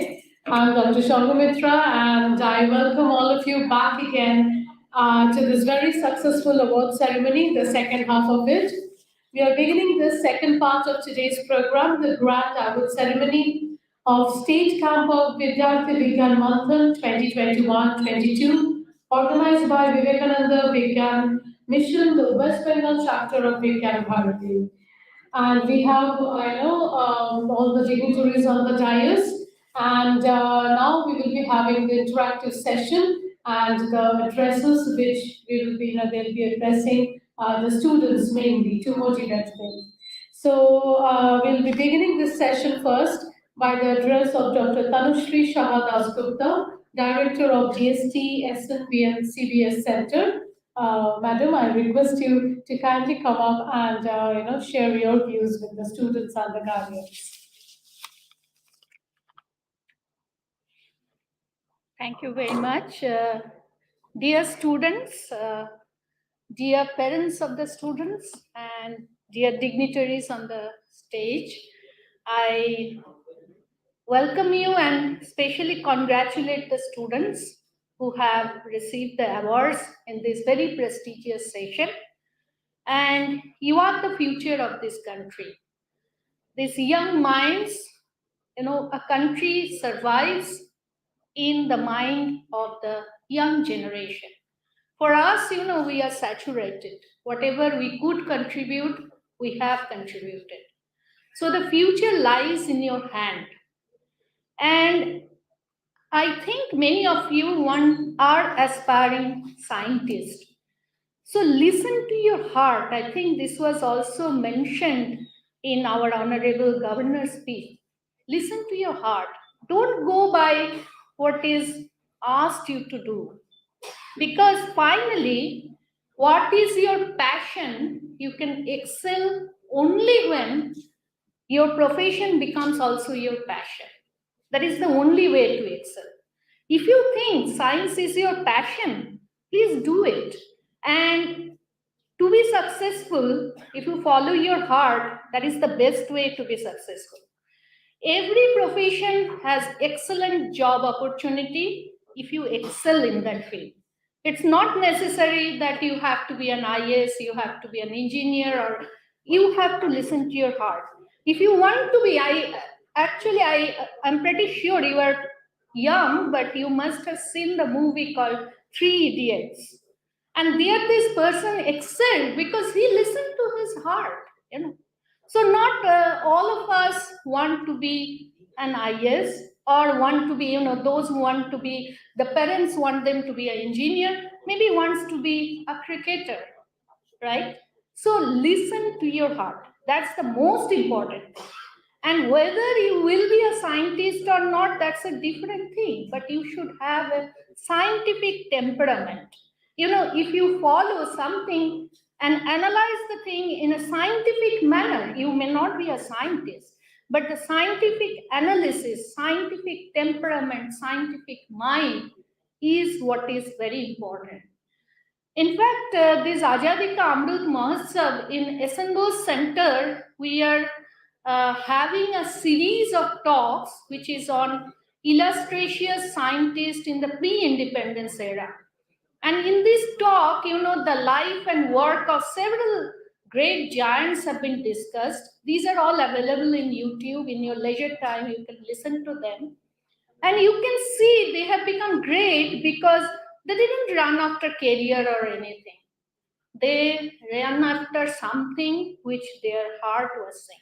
I'm Dr. Shanghamitra, and I welcome all of you back again to this very successful award ceremony, the second half of it. We are beginning this second part of today's program, the grand award ceremony of State Camp of Vidyarthy Vigyan Manthan 2021-22, organized by Vivekananda Vigyan Mission, the West Bengal chapter of Vigyan Bharati. And we have, all the dignitaries on the dais. And now we will be having the interactive session and the addresses which we will be, they'll be addressing the students mainly to motivate them. So we'll be beginning this session first by the address of Dr. Shri Gupta, Director of GST, SNP and CBS Center. Madam, I request you to kindly come up and share your views with the students and the guardians. Thank you very much. Dear students, dear parents of the students, and dear dignitaries on the stage, I welcome you and especially congratulate the students who have received the awards in this very prestigious session. And you are the future of this country. These young minds, a country survives in the mind of the young generation. For us, we are saturated. Whatever we could contribute, we have contributed. So the future lies in your hand. And I think many of you are aspiring scientists. So listen to your heart. I think this was also mentioned in our Honorable Governor's speech. Listen to your heart. Don't go by what is asked you to do. Because finally, what is your passion, you can excel only when your profession becomes also your passion. That is the only way to excel. If you think science is your passion, please do it. And to be successful, if you follow your heart, that is the best way to be successful. Every profession has excellent job opportunity if you excel in that field. It's not necessary that you have to be an IAS, you have to be an engineer, or you have to listen to your heart. If you want to be, I'm pretty sure you are young, but you must have seen the movie called Three Idiots. And there this person excelled because he listened to his heart, So not all of us want to be an IAS or want to be, those who want to be, the parents want them to be an engineer, maybe wants to be a cricketer, right? So listen to your heart. That's the most important thing. And whether you will be a scientist or not, that's a different thing. But you should have a scientific temperament. If you follow something and analyze the thing in a scientific manner, you may not be a scientist, but the scientific analysis, scientific temperament, scientific mind is what is very important. In fact, this Azadi Ka Amrut Mahotsav in SNBO's Center, we are having a series of talks which is on illustrious scientists in the pre-independence era. And in this talk, the life and work of several great giants have been discussed. These are all available in YouTube. In your leisure time, you can listen to them. And you can see they have become great because they didn't run after career or anything. They ran after something which their heart was saying.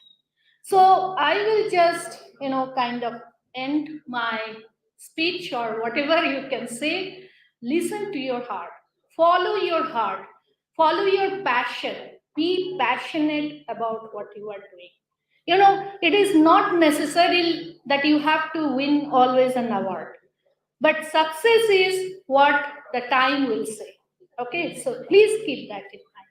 So I will just, kind of end my speech or whatever you can say. Listen to your heart. Follow your heart. Follow your passion. Be passionate about what you are doing. It is not necessary that you have to win always an award, but success is what the time will say. Okay, so please keep that in mind.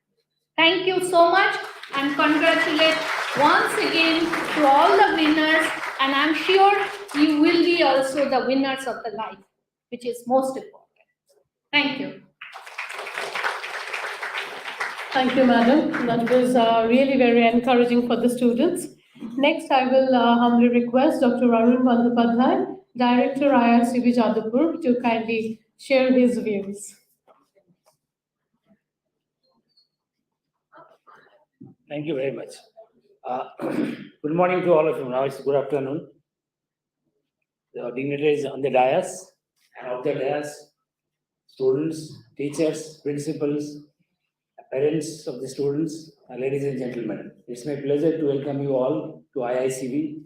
Thank you so much and congratulate once again to all the winners, and I'm sure you will be also the winners of the life, which is most important. Thank you. Thank you, madam. That was really very encouraging for the students. Next, I will humbly request Dr. Arun Bandyopadhyay, Director IRCB Jadavpur, to kindly share his views. Thank you very much. Good morning to all of you. Now it's good afternoon. The dignitaries on the dais and off the dais, students, teachers, principals, parents of the students, ladies and gentlemen. It's my pleasure to welcome you all to IICB,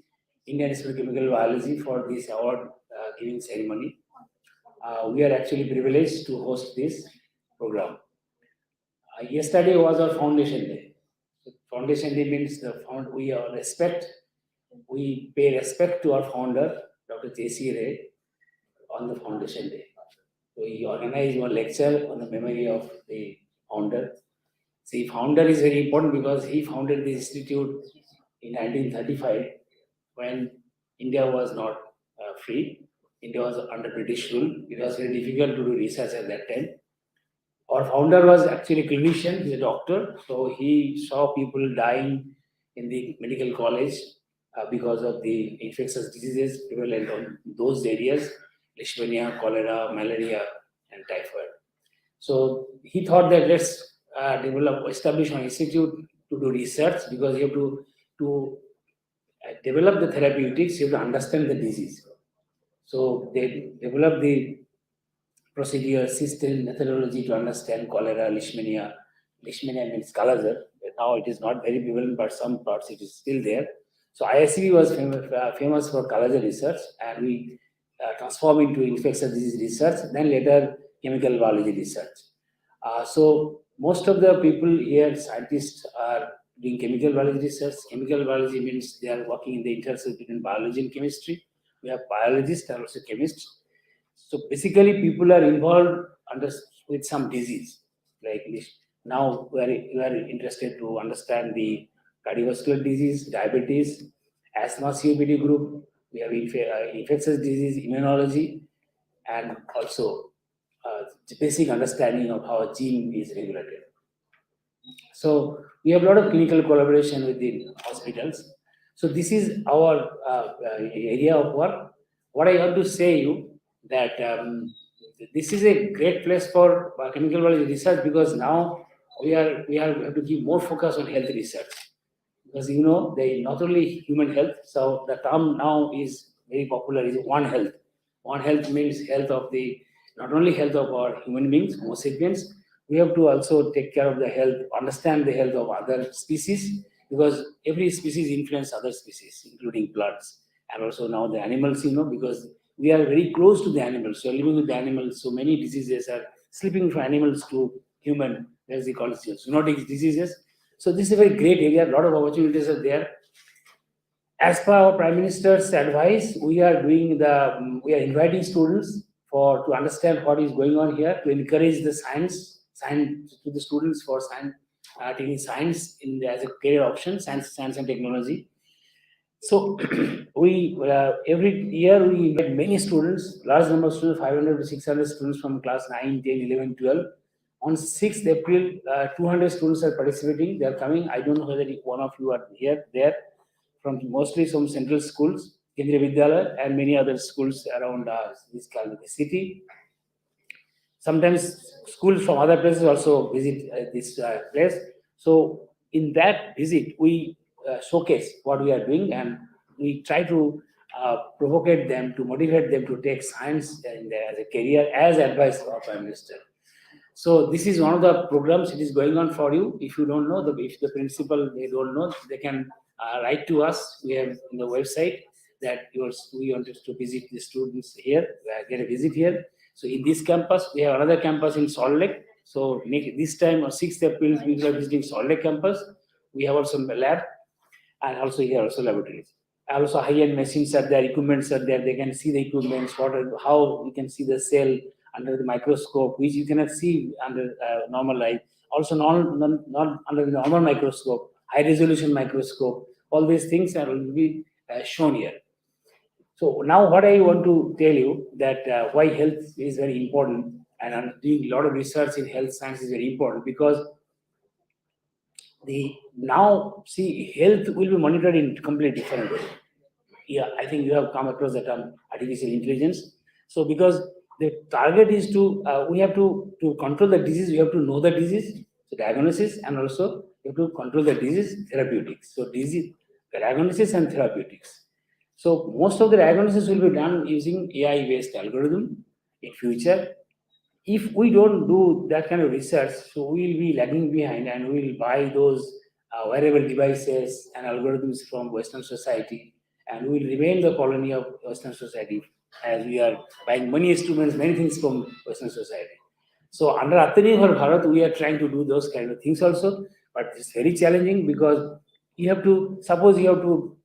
Indian Institute of Chemical Biology, for this award giving ceremony. We are actually privileged to host this program. Yesterday was our foundation day. Foundation day means we pay respect to our founder, Dr. J.C. Ray, on the foundation day. We organize one lecture on the memory of the founder. See, founder is very important because he founded the institute in 1935 when India was not free. India was under British rule. It was very difficult to do research at that time. Our founder was actually a clinician, he's a doctor, so he saw people dying in the medical college because of the infectious diseases prevalent on those areas, leishmania, cholera, malaria, and typhoid. So he thought that let's establish an institute to do research, because you have to develop the therapeutics, you have to understand the disease. So they developed the procedure, system, methodology to understand cholera, leishmania. Leishmania means Kala-Azar. Now it is not very prevalent, but some parts it is still there. So ISCB was famous for Kala-Azar research, and we transformed into infectious disease research, then later chemical biology research. So most of the people here, scientists, are doing chemical biology research. Chemical biology means they are working in the intersection between biology and chemistry. We have biologists and also chemists. So basically, people are involved with some disease. Like this. Now we are interested to understand the cardiovascular disease, diabetes, asthma, COPD group. We have infectious disease, immunology, and also the basic understanding of how a gene is regulated. So we have a lot of clinical collaboration with the hospitals. So this is our area of work. What I want to say you that this is a great place for chemical biology research, because now we have to give more focus on health research, because they not only human health. So the term now is very popular, is One Health. One Health means health of the not only health of our human beings, Homo sapiens. We have to also take care of the health, understand the health of other species, because every species influence other species, including plants, and also now the animals. Because we are very close to the animals, so living with the animals, so many diseases are slipping from animals to human. There's the called zoonotic diseases. So this is a very great area. A lot of opportunities are there. As per our Prime Minister's advice, we are inviting students to understand what is going on here, to encourage the science to the students for science, taking science as a career option, science and technology. So we every year we invite many students, large number of students, 500 to 600 students from class 9, 10, 11, 12. On 6th April, 200 students are participating. They are coming. I don't know whether one of you are here, there, from mostly some central schools, Kendriya Vidyalaya, and many other schools around this city. Sometimes schools from other places also visit this place. So in that visit, we showcase what we are doing, and we try to provocate them, to motivate them to take science as a career, as advised by our Prime Minister. So this is one of the programs that is going on for you. If you don't know, if the principal they don't know, they can write to us. We have in the website that we want to visit the students here, get a visit here. So in this campus, we have another campus in Salt Lake. So this time on 6th April, we are visiting Salt Lake campus. We have also a lab, and also here also laboratories. Also high-end machines are there, equipments are there. They can see the equipments, how you can see the cell under the microscope, which you cannot see under normal light. Also not under the normal microscope, high-resolution microscope. All these things will be shown here. So now what I want to tell you that why health is very important, and I'm doing a lot of research in health science is very important, because health will be monitored in completely different way. Yeah, I think you have come across the term artificial intelligence. So because the target is we have to control the disease, we have to know the disease, so diagnosis, and also we have to control the disease, therapeutics. So disease, diagnosis and therapeutics. So most of the diagnosis will be done using AI-based algorithm in future. If we don't do that kind of research, so we will be lagging behind, and we will buy those wearable devices and algorithms from Western society, and we will remain the colony of Western society, as we are buying many instruments, many things from Western society. So under Atmanirbhar Bharat, we are trying to do those kind of things also, but it's very challenging, because you have to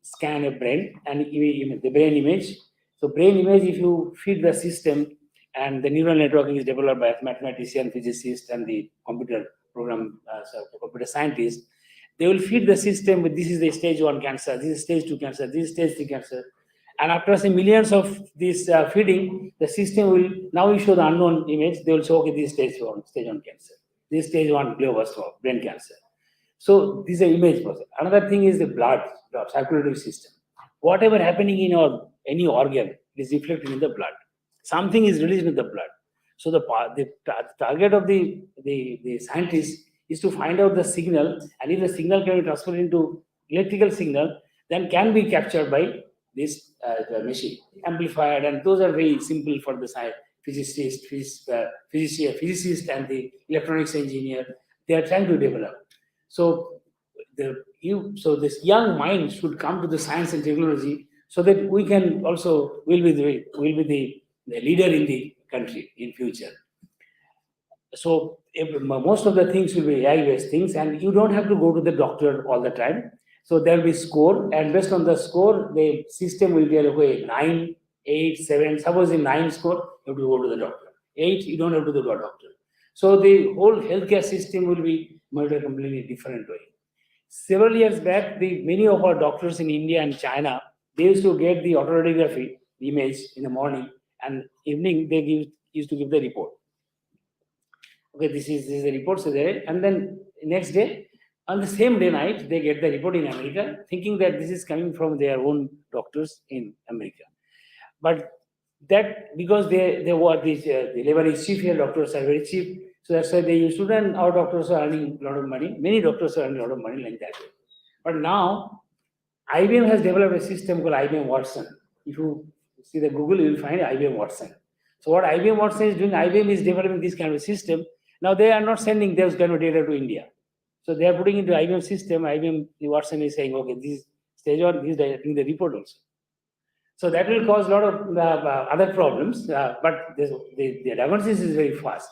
scan a brain and the brain image. So brain image, if you feed the system, and the neural networking is developed by mathematician, physicist, and the computer computer scientist. They will feed the system with, this is the stage 1 cancer, this is stage 2 cancer, this is stage 3 cancer. And after say millions of this feeding, the system will, now you show the unknown image, they will show, okay, this is stage 1 cancer, this is stage 1 glioblastoma, brain cancer. So this is an image process. Another thing is the blood circulatory system. Whatever happening in any organ is reflected in the blood. Something is released in the blood. So the target of the scientist is to find out the signal, and if the signal can be transferred into electrical signal, then can be captured by this machine, amplified, and those are very simple for the physicist and the electronics engineer. They are trying to develop. So this young mind should come to the science and technology, so that we can also will be the leader in the country in future. So most of the things will be AI-based things, and you don't have to go to the doctor all the time. So there will be score, and based on the score, the system will tell, okay, 9, 8, 7. Suppose in 9 score, you have to go to the doctor. 8, you don't have to go to the doctor. So the whole healthcare system will be monitored completely different way. Several years back, many of our doctors in India and China, they used to get the autoradiography image in the morning, and evening they used to give the report. Okay, this is the report, so there, and then next day, on the same day night, they get the report in America, thinking that this is coming from their own doctors in America. But that, because they were the level is cheap here, doctors are very cheap, so that's why they used to, and our doctors are earning a lot of money. Many doctors are earning a lot of money like that. But now, IBM has developed a system called IBM Watson. If you see the Google, you will find IBM Watson. So what IBM Watson is doing, IBM is developing this kind of system. Now they are not sending those kind of data to India. So they are putting into IBM system. IBM Watson is saying, okay, this stage 1, this is directing the report also. So that will cause a lot of other problems, but the diagnosis is very fast.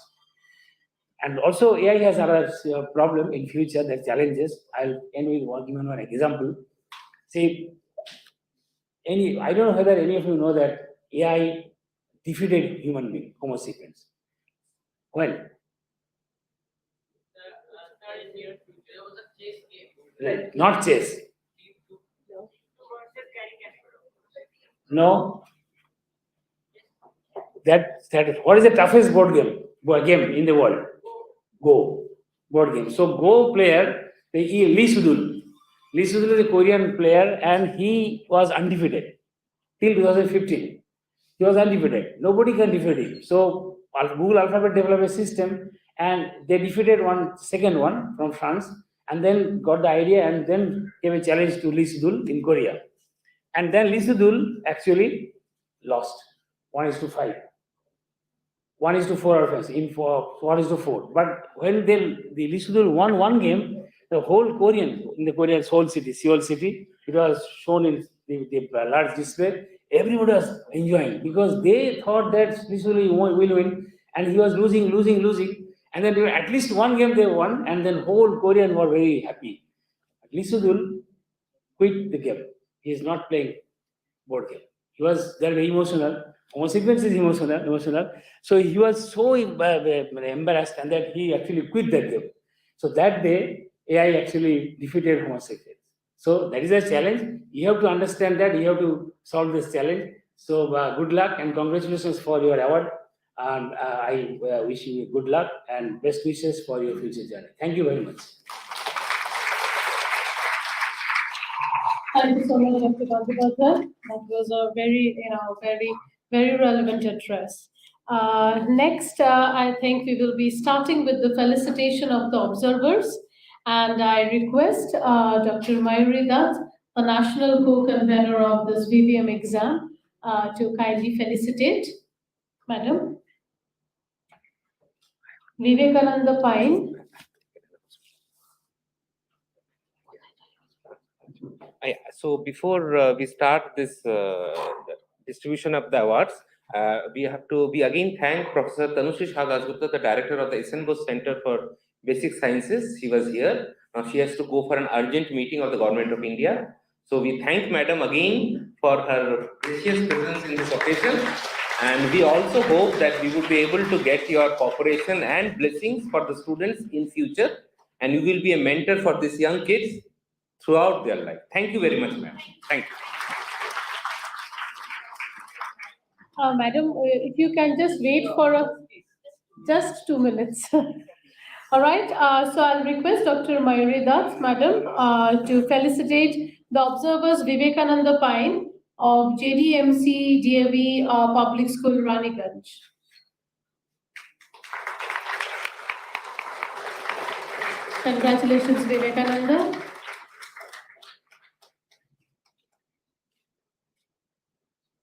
And also AI has another problem in future, that challenges. I'll end with one example. See, I don't know whether any of you know that AI defeated human being, Homo sapiens. When? Right, not chess. No. That what is the toughest board game in the world? Go. Board game. So Go player, Lee Sedol. Lee Sedol is a Korean player and he was undefeated till 2015. He was undefeated. Nobody can defeat him. So Google Alphabet developed a system and they defeated second one from France and then got the idea and then gave a challenge to Lee Sedol in Korea. And then Lee Sedol actually lost 1:5. 1:4 offense in 1:4. But when the Lee Sedol won one game, the whole in the Korean's whole city, Seoul city, it was shown in the large display. Everybody was enjoying because they thought that Lee Sedol will win, and he was losing. And then at least one game they won, and then whole Korean were very happy. Lee Sedol quit the game. He is not playing board game. He was very emotional. Homo sapiens is emotional. So he was so embarrassed and that he actually quit that game. So that day, AI actually defeated Homo sapiens. So that is a challenge. You have to understand that. You have to solve this challenge. So good luck and congratulations for your award. And I wish you good luck and best wishes for your future journey. Thank you very much. Thank you so much, Dr. Gandhi. That was a very relevant address. Next, I think we will be starting with the felicitation of the observers. And I request Dr. Mayuri Dutt, a national co-convener of this VVM exam, to kindly felicitate. Madam. Vivekananda Pine. So before we start this distribution of the awards, we have to again thank Professor Tanushree Dhankhar, the director of the SN Center for Basic Sciences. She was here. Now she has to go for an urgent meeting of the Government of India. So we thank Madam again for her precious presence in this occasion. And we also hope that we would be able to get your cooperation and blessings for the students in future. And you will be a mentor for these young kids throughout their life. Thank you very much, ma'am. Thank you. Madam, if you can just wait for just 2 minutes. All right, so I'll request Dr. Mayuri Dutt, Madam, to felicitate the observers Vivekananda Pine of JDMC DAV Public School, Raniganj. Congratulations, Vivekananda.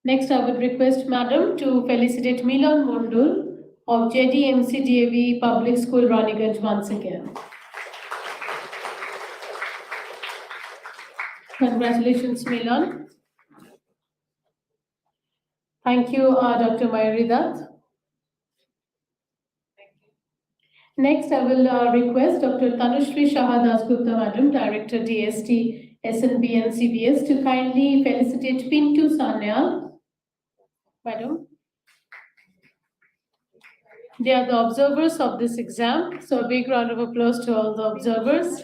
Next, I would request Madam to felicitate Milan Mondul of JDMC DAV Public School, Raniganj once again. Congratulations, Milan. Thank you, Dr. Mayuri Dutt. Next, I will request Dr. Tanushree Dhankhar, Madam, Director DST, SNB and CBS, to kindly felicitate Pintu Sanyal. Madam. They are the observers of this exam, so a big round of applause to all the observers.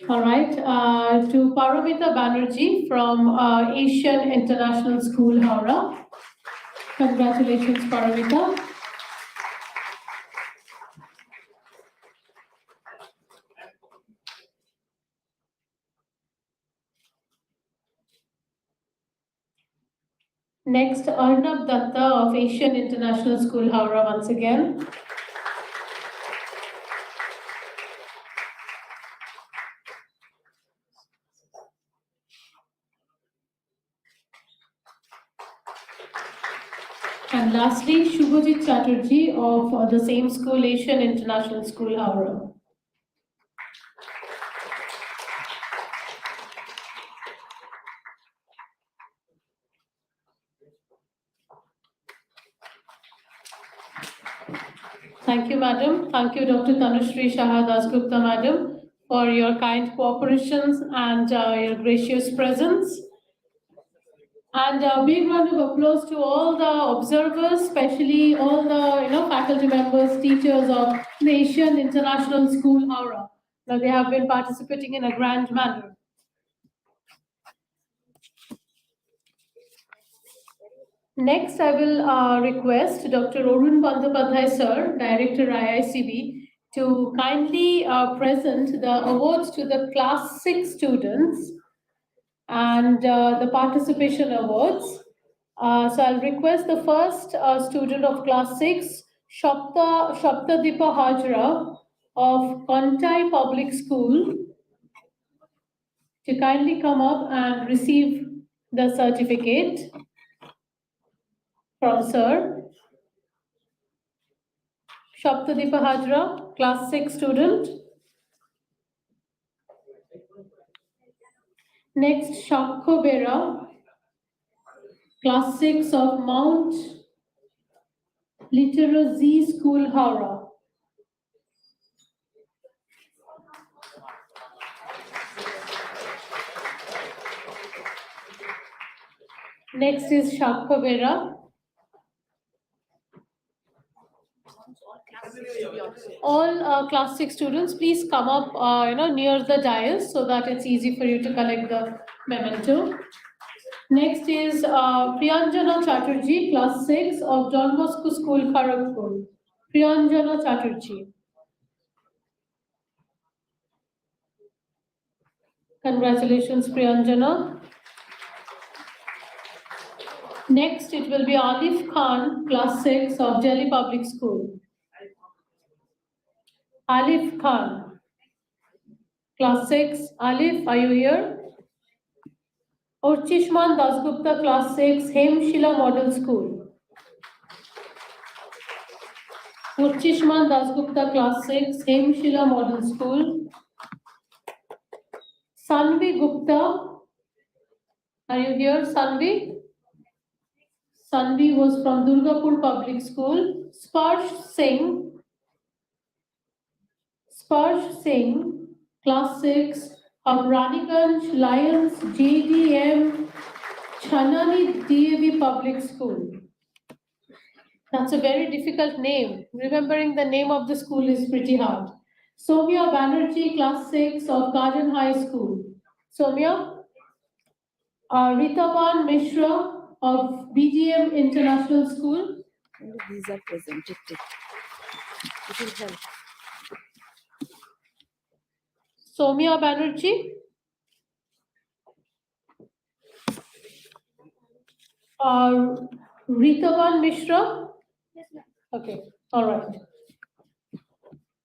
All right, to Paramita Banerjee from Asian International School, Howrah. Congratulations, Paramita. Next, Arnab Datta of Asian International School, Howrah, once again. And lastly, Shubhajit Chatterjee of the same school, Asian International School, Howrah. Thank you, Madam. Thank you, Dr. Tanushree Dhankhar, Madam, for your kind cooperation and your gracious presence. And a big round of applause to all the observers, especially all the faculty members, teachers of the Asian International School, Howrah. Now they have been participating in a grand manner. Next, I will request Dr. Arun Bandyopadhyay sir, Director IICB, to kindly present the awards to the class 6 students and the participation awards. So I'll request the first student of class 6, Shaptadipa Hajra of Kontai Public School, to kindly come up and receive the certificate from sir. Shaptadipa Hajra, class 6 student. Next, Shakho Bera, class 6 of Mount Literacy School, Howrah. Next is Shakho Bera. All class 6 students, please come up near the dais so that it's easy for you to collect the memento. Next is Priyanjana Chatterjee, class 6 of Don Bosco School, Kharagpur. Priyanjana Chatterjee. Congratulations, Priyanjana. Next, it will be Alif Khan, class 6 of Delhi Public School. Alif Khan, class 6. Alif, are you here? Urchishman Dasgupta, class 6, Hemshila Model School. Urchishman Dasgupta, class 6, Hemshila Model School. Sanvi Gupta, are you here, Sanvi? Sanvi was from Durgapur Public School. Sparsh Singh, class 6 of Raniganj Lions JDM Chanani DAV Public School. That's a very difficult name. Remembering the name of the school is pretty hard. Somya Banerjee, class 6 of Garden High School. Somya. Ritaban Mishra of BGM International School. These are presented. It will help. Somya Banerjee. Ritaban Mishra. Okay, all right.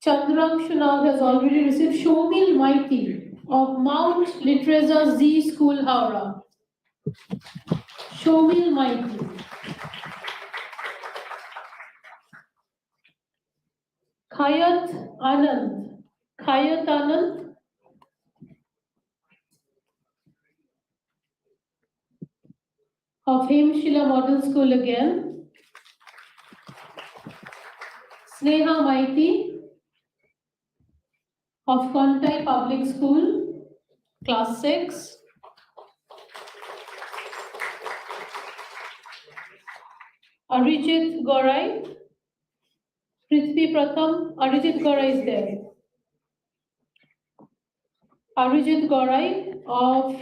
Chandram Shunag has already received. Shomil Maiti of Mount Litreza Z School, Howrah. Shomil Maiti. Khayat Anand of Hemshila Model School again. Sneha Maiti of Kontai Public School, class 6. Arijit Gorai, Prithvi Pratham, Arijit Gorai is there. Arijit Gorai of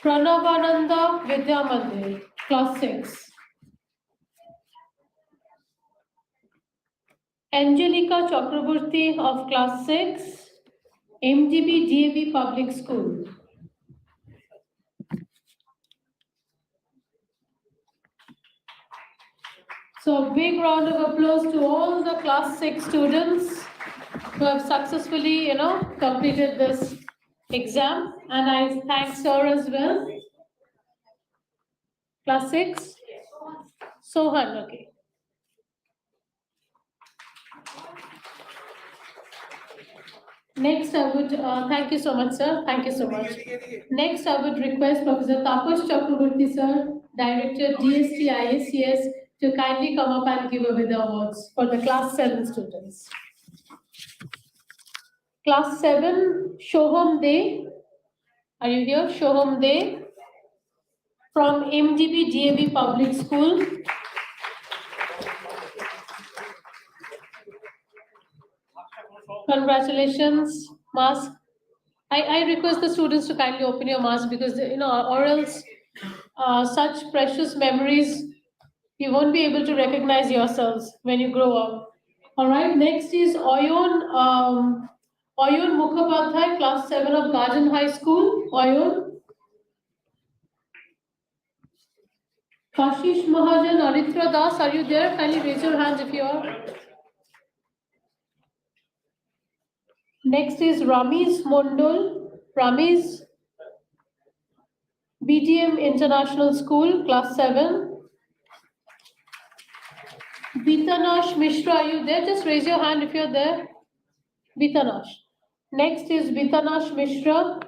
Pranavananda Vidya Mandir, class 6. Angelica Chakraborty of class 6, MGB DAV Public School. So a big round of applause to all the class 6 students who have successfully, completed this exam. And I thank sir as well. Class 6? Sohan, okay. Next, I would, thank you so much, sir. Thank you so much. Next, I would request Professor Tapas Chakraborty, sir, Director DST IACS, to kindly come up and give away the awards for the class 7 students. Class 7, Shoham De. Are you here? Shoham De. from MDB DAV Public School. Congratulations, mask. I request the students to kindly open your mask because, or else such precious memories, you won't be able to recognize yourselves when you grow up. All right, next is Oyun Mukhopadhyay, class 7 of Garden High School. Oyun. Kashish Mahajan, Aritra Das, are you there? Kindly raise your hands if you are. Next is Ramiz Mondol. Ramiz, BTM International School, class 7. Bitanash Mishra, are you there? Just raise your hand if you're there. Bitanash. Next is Bitanash Mishra.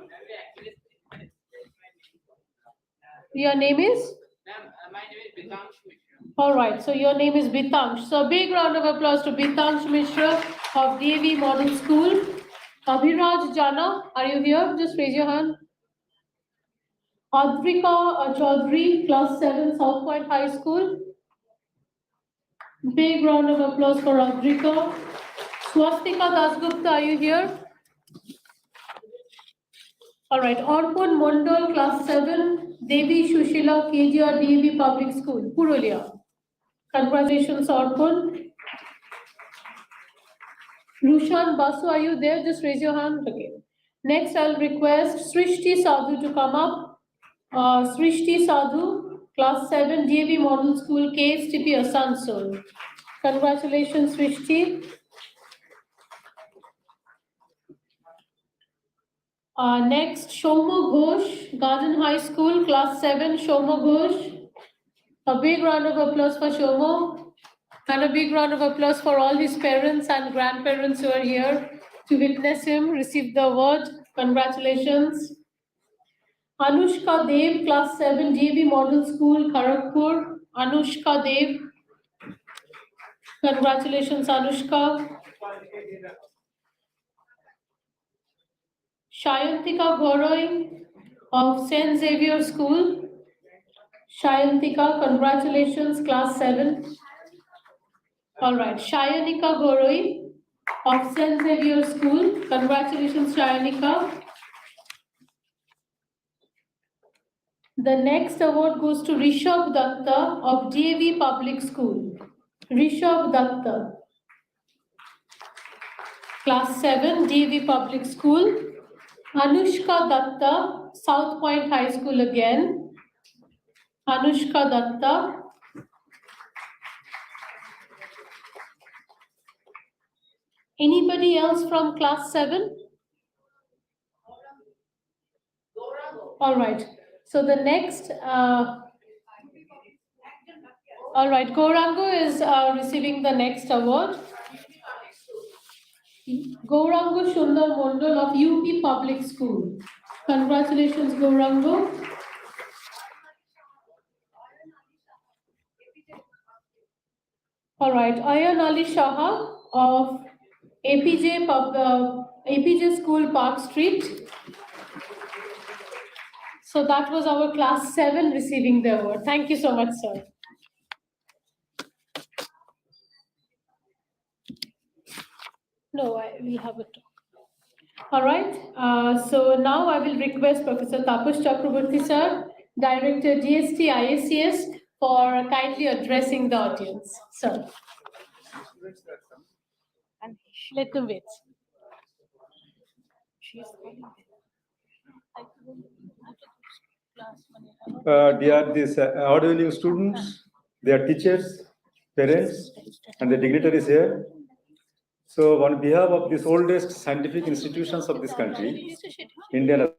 Your name is? My name is Bitansh Mishra. All right, so your name is Bitansh. So a big round of applause to Bitansh Mishra of DAV Model School. Abhiraj Jana, are you here? Just raise your hand. Adrika Chaudhary, class 7, South Point High School. Big round of applause for Adrika. Swastika Dasgupta, are you here? All right, Orpon Mondol, class 7, Devi Shushila, KGR DAV Public School, Purulia. Congratulations, Orpon. Rushan Basu, are you there? Just raise your hand. Okay. Next, I'll request Srishti Sadhu to come up. Srishti Sadhu, class 7, DAV Model School, KSTP Asansol. Congratulations, Srishti. Next, Shomo Ghosh, Garden High School, class 7, Shomo Ghosh. A big round of applause for Shomo. And a big round of applause for all his parents and grandparents who are here to witness him receive the award. Congratulations. Anushka Dev, class 7, DAV Model School, Kharagpur. Anushka Dev. Congratulations, Anushka. Shayantika Goroi of St. Xavier School. Shayantika, congratulations, class 7. All right, Shayanika Goroi of St. Xavier School. Congratulations, Shayanika. The next award goes to Rishabh Datta of DAV Public School. Rishabh Datta, class 7, DAV Public School. Anushka Datta, South Point High School again. Anushka Datta. Anybody else from class 7? All right. So the next, all right, Gourango is receiving the next award. Gourango Sundar Mondal of UP Public School. Congratulations, Gourango. All right, Ayan Ali Shaha of APJ School, Park Street. So that was our class 7 receiving the award. Thank you so much, sir. No, I will have it. All right. So now I will request Professor Tapash Chakraborty, sir, Director GST IACS, for kindly addressing the audience. Sir. And let them wait. Dear these award winning students, their teachers, parents, and the dignitaries here. So on behalf of these oldest scientific institutions of this country, Indian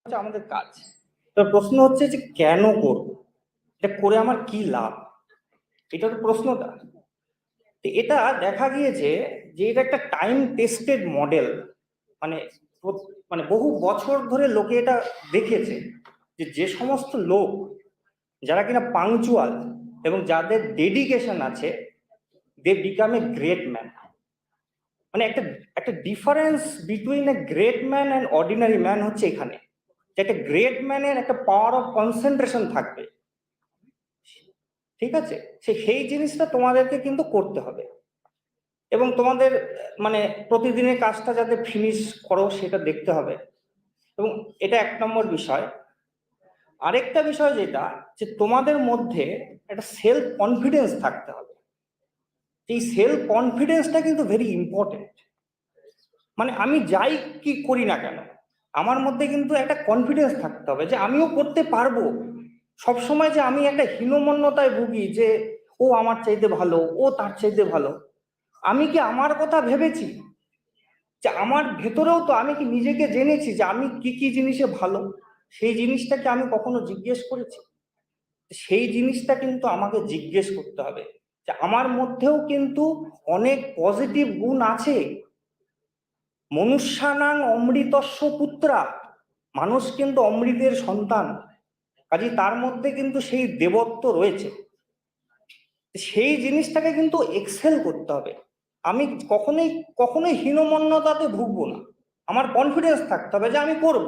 হচ্ছে আমাদের কাজ। তো প্রশ্ন হচ্ছে যে কেন করব, এটা করে আমার কি লাভ, এটা তো প্রশ্নটা। তো এটা দেখা গিয়েছে যে এটা একটা টাইম টেস্টেড মডেল, মানে মানে বহু বছর ধরে লোকে এটা দেখেছে যে যে সমস্ত লোক যারা কিনা পাংচুয়াল এবং যাদের ডেডিকেশন আছে, they become a great man. মানে একটা একটা difference between a great man and ordinary man হচ্ছে এখানে, যে একটা গ্রেট ম্যানের একটা পাওয়ার অফ কনসেন্ট্রেশন থাকবে, ঠিক আছে? সেই জিনিসটা তোমাদেরকে কিন্তু করতে হবে এবং তোমাদের মানে প্রতিদিনের কাজটা যাতে ফিনিশ করো সেটা দেখতে হবে, এবং এটা 1 নম্বর বিষয়। আরেকটা বিষয় যেটা, যে তোমাদের মধ্যে একটা সেলফ কনফিডেন্স থাকতে হবে। এই সেলফ কনফিডেন্সটা কিন্তু ভেরি ইম্পর্টেন্ট। মানে আমি যাই কি করি না কেন, আমার মধ্যে কিন্তু একটা কনফিডেন্স থাকতে হবে যে আমিও করতে পারবো। সবসময় যে আমি একটা হীনমন্যতায় ভুগি যে ও আমার চাইতে ভালো, ও তার চাইতে ভালো, আমি কি আমার কথা ভেবেছি যে আমার ভেতরেও তো আমি কি নিজেকে জেনেছি যে আমি কি কি জিনিসে ভালো, সেই জিনিসটাকে আমি কখনো জিজ্ঞেস করেছি? সেই জিনিসটা কিন্তু আমাকে জিজ্ঞেস করতে হবে যে আমার মধ্যেও কিন্তু অনেক পজিটিভ গুণ আছে। মনুষ্যানাং অমৃতস্য পুত্রা, মানুষ কিন্তু অমৃতের সন্তান, কাজে তার মধ্যে কিন্তু সেই দেবত্ব রয়েছে। সেই জিনিসটাকে কিন্তু এক্সেল করতে হবে। আমি কখনোই কখনোই হীনমন্যতাতে ভুগবো না, আমার কনফিডেন্স থাকতে হবে যে আমি করব।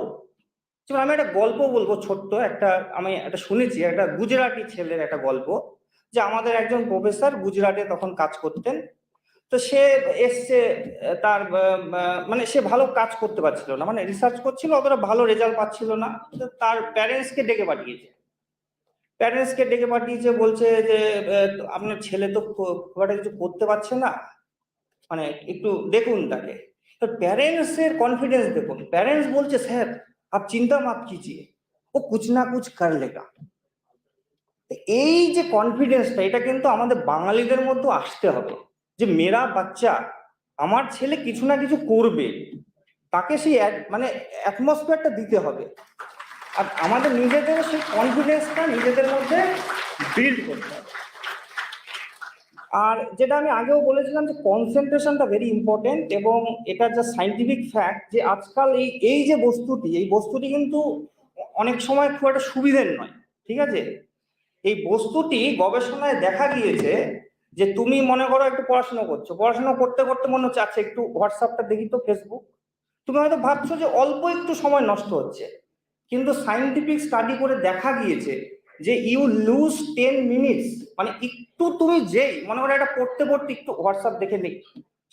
যেমন আমি একটা গল্প বলবো ছোট্ট একটা, আমি একটা শুনেছি একটা গুজরাটি ছেলের একটা গল্প, যে আমাদের একজন প্রফেসর গুজরাটে তখন কাজ করতেন। তো সে এসছে, তার মানে সে ভালো কাজ করতে পারছিল না, মানে রিসার্চ করছিল, অতটা ভালো রেজাল্ট পাচ্ছিল না। তো তার প্যারেন্টসকে ডেকে পাঠিয়েছে, বলছে যে আপনার ছেলে তো খুব একটা কিছু করতে পারছে না, মানে একটু দেখুন তাকে। তো প্যারেন্টস এর কনফিডেন্স দেখুন, প্যারেন্টস বলছে স্যার আপ চিন্তা মত कीजिए, ও কুছ না কুছ কর লেগা। এই যে কনফিডেন্সটা, এটা কিন্তু আমাদের বাঙালিদের মধ্যে আসতে হবে যে মেরা বাচ্চা, আমার ছেলে কিছু না কিছু করবে, তাকে সেই মানে অ্যাটমসফিয়ারটা দিতে হবে। আর আমাদের নিজেদের সেই কনফিডেন্সটা নিজেদের মধ্যে বিল্ড করতে হবে। আর যেটা আমি আগেও বলেছিলাম যে কনসেন্ট্রেশনটা ভেরি ইম্পর্টেন্ট, এবং এটা যা সাইন্টিফিক ফ্যাক্ট যে আজকাল এই যে বস্তুটি কিন্তু অনেক সময় খুব একটা সুবিধের নয়, ঠিক আছে? এই বস্তুটি গবেষণায় দেখা গিয়েছে যে তুমি মনে করো একটু পড়াশোনা করতে করতে মনে হচ্ছে আচ্ছা একটু হোয়াটসঅ্যাপটা দেখি তো, ফেসবুক, তুমি হয়তো ভাবছো যে অল্প একটু সময় নষ্ট হচ্ছে, কিন্তু সাইন্টিফিক স্টাডি করে দেখা গিয়েছে যে ইউ লুজ 10 মিনিটস, মানে একটু তুমি যেই মনে করো এটা পড়তে একটু হোয়াটসঅ্যাপ দেখে নেই,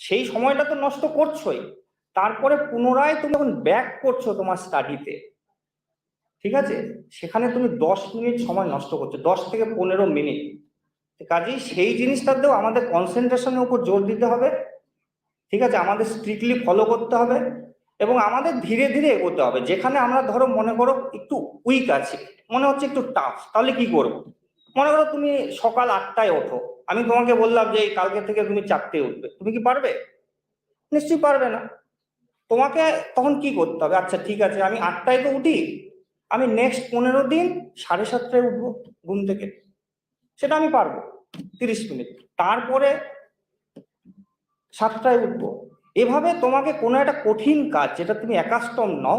সেই সময়টা তো নষ্ট করছোই। তারপরে পুনরায় তুমি যখন ব্যাক করছো তোমার স্টাডিতে, ঠিক আছে, সেখানে তুমি 10 মিনিট সময় নষ্ট করছো, 10 থেকে 15 মিনিট। কাজেই সেই জিনিসটাতেও আমাদের কনসেন্ট্রেশনের উপর জোর দিতে হবে, ঠিক আছে? আমাদের স্ট্রিক্টলি ফলো করতে হবে এবং আমাদের ধীরে ধীরে এগোতে হবে। যেখানে আমরা ধরো মনে করো একটু উইক আছি, মনে হচ্ছে একটু টাফ, তাহলে কি করব? মনে করো তুমি সকাল 8টায় ওঠো, আমি তোমাকে বললাম যে কালকে থেকে তুমি 4টায় উঠবে, তুমি কি পারবে? নিশ্চয়ই পারবে না। তোমাকে তখন কি করতে হবে? আচ্ছা ঠিক আছে, আমি 8টায় তো উঠি, আমি নেক্সট 15 দিন 7:30টায় উঠবো ঘুম থেকে, সেটা আমি পারবো 30 মিনিট, তারপরে 7টায় উঠবো। এভাবে তোমাকে কোনো একটা কঠিন কাজ যেটা তুমি অ্যাকাস্টম নও,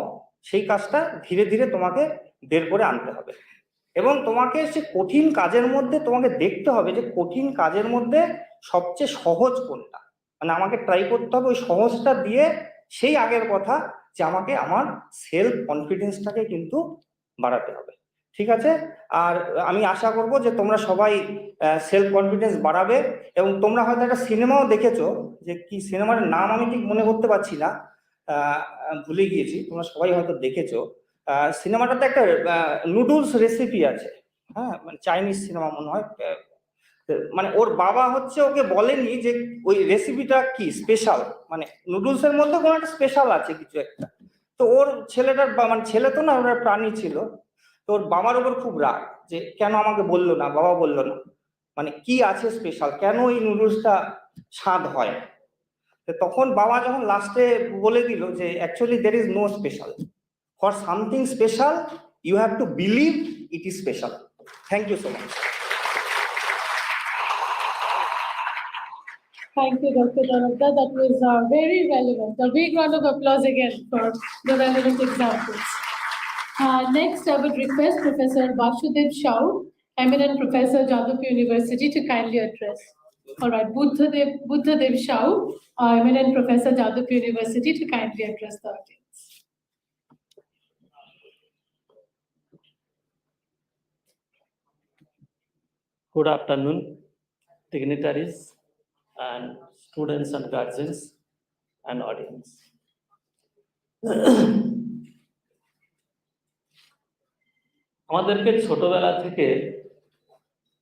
সেই কাজটা ধীরে ধীরে তোমাকে বের করে আনতে হবে, এবং তোমাকে সে কঠিন কাজের মধ্যে তোমাকে দেখতে হবে যে কঠিন কাজের মধ্যে সবচেয়ে সহজ কোনটা, মানে আমাকে ট্রাই করতে হবে ওই সহজটা দিয়ে। সেই আগের কথা যে আমাকে আমার সেলফ কনফিডেন্সটাকে কিন্তু বাড়াতে হবে, ঠিক আছে? আর আমি আশা করব যে তোমরা সবাই সেলফ কনফিডেন্স বাড়াবে, এবং তোমরা হয়তো একটা সিনেমাও দেখেছো, যে কি সিনেমার নাম আমি ঠিক মনে করতে পারছি না, ভুলে গিয়েছি, তোমরা সবাই হয়তো দেখেছো। সিনেমাটাতে একটা নুডলস রেসিপি আছে, হ্যাঁ, মানে চাইনিজ সিনেমা মনে হয়। মানে ওর বাবা হচ্ছে ওকে বলেনি যে ওই রেসিপিটা কি স্পেশাল, মানে নুডলস এর মধ্যে কোনো একটা স্পেশাল আছে কিছু একটা। তো ওর ছেলেটার মানে ছেলে তো না, ওরা প্রাণী ছিল, তো ওর বাবার উপর খুব রাগ যে কেন আমাকে বললো না, বাবা বললো না, মানে কি আছে স্পেশাল, কেন এই নুডলসটা স্বাদ হয়। তখন বাবা যখন লাস্টে বলে দিল যে actually there is no special, For something special, you have to believe it is special. Thank you so much. Thank you, Dr. Janata. That was very relevant. A big round of applause again for the relevant examples. Next, I would request Professor Vasudev Shah, eminent professor, Jadavpur University, to kindly address. All right, Buddhadev Shah, eminent professor, Jadavpur University, to kindly address the audience. Good afternoon, dignitaries and students and guardians and audience. আমাদেরকে ছোটবেলা থেকে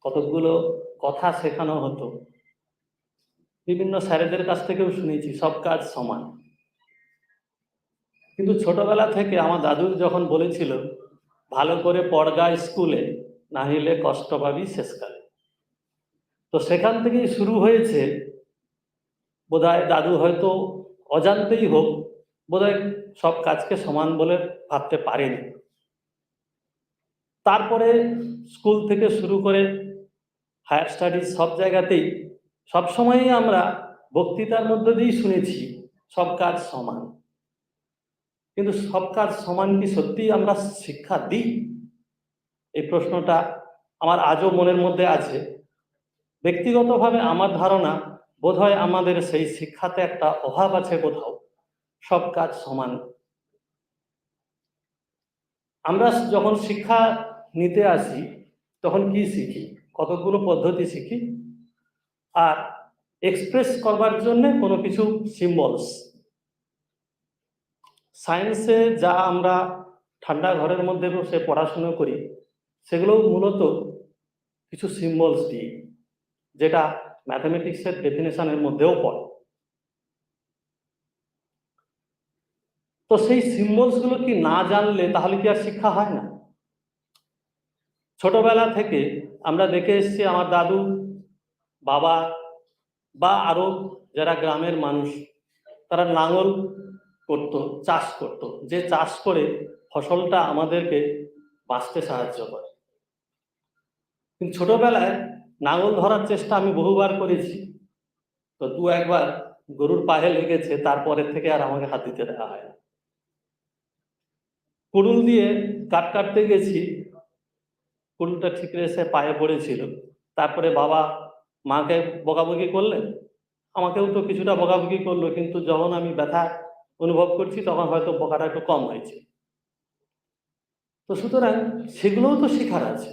কতগুলো কথা শেখানো হতো, বিভিন্ন স্যারেদের কাছ থেকেও শুনেছি সব কাজ সমান। কিন্তু ছোটবেলা থেকে আমার দাদু যখন বলেছিল ভালো করে পড়গা স্কুলে, না হলে কষ্ট পাবি শেষকালে, তো সেখান থেকেই শুরু হয়েছে। বোধহয় দাদু হয়তো অজান্তেই হোক, বোধহয় সব কাজকে সমান বলে ভাবতে পারেনি। তারপরে স্কুল থেকে শুরু করে হায়ার স্টাডিজ সব জায়গাতেই সবসময়ই আমরা বক্তৃতার মধ্যে দিয়েই শুনেছি সব কাজ সমান। কিন্তু সব কাজ সমান কি সত্যিই আমরা শিক্ষা দিই? এই প্রশ্নটা আমার আজও মনের মধ্যে আছে। ব্যক্তিগতভাবে আমার ধারণা বোধহয় আমাদের সেই শিক্ষাতে একটা অভাব আছে কোথাও, সব কাজ সমান। আমরা যখন শিক্ষা নিতে আসি তখন কি শিখি? কতগুলো পদ্ধতি শিখি, আর এক্সপ্রেস করবার জন্য কোনো কিছু সিম্বলস। সায়েন্সে যা আমরা ঠান্ডা ঘরের মধ্যে বসে পড়াশুনো করি, সেগুলো মূলত কিছু সিম্বলস দিই, যেটা ম্যাথমেটিক্সের ডেফিনেশনের মধ্যেও পড়ে। তো সেই সিম্বলসগুলো কি না জানলে তাহলে কি আর শিক্ষা হয় না? ছোটবেলা থেকে আমরা দেখে এসেছি আমার দাদু, বাবা বা আরো যারা গ্রামের মানুষ, তারা লাঙল করত, চাষ করত, যে চাষ করে ফসলটা আমাদেরকে বাঁচতে সাহায্য করে। কিন্তু ছোটবেলায় লাঙল ধরার চেষ্টা আমি বহুবার করেছি, তো দু একবার গরুর পায়ে লেগেছে, তারপরের থেকে আর আমাকে হাত দিতে দেওয়া হয় না। কুড়ুল দিয়ে কাট কাটতে গেছি, কুড়ুলটা ঠিকরে এসে পায়ে পড়েছিল। তারপরে বাবা মাকে বকাবকি করলেন, আমাকেও তো কিছুটা বকাবকি করলো, কিন্তু যখন আমি ব্যথা অনুভব করছি তখন হয়তো বকাটা একটু কম হয়েছে। তো সুতরাং সেগুলোও তো শেখার আছে।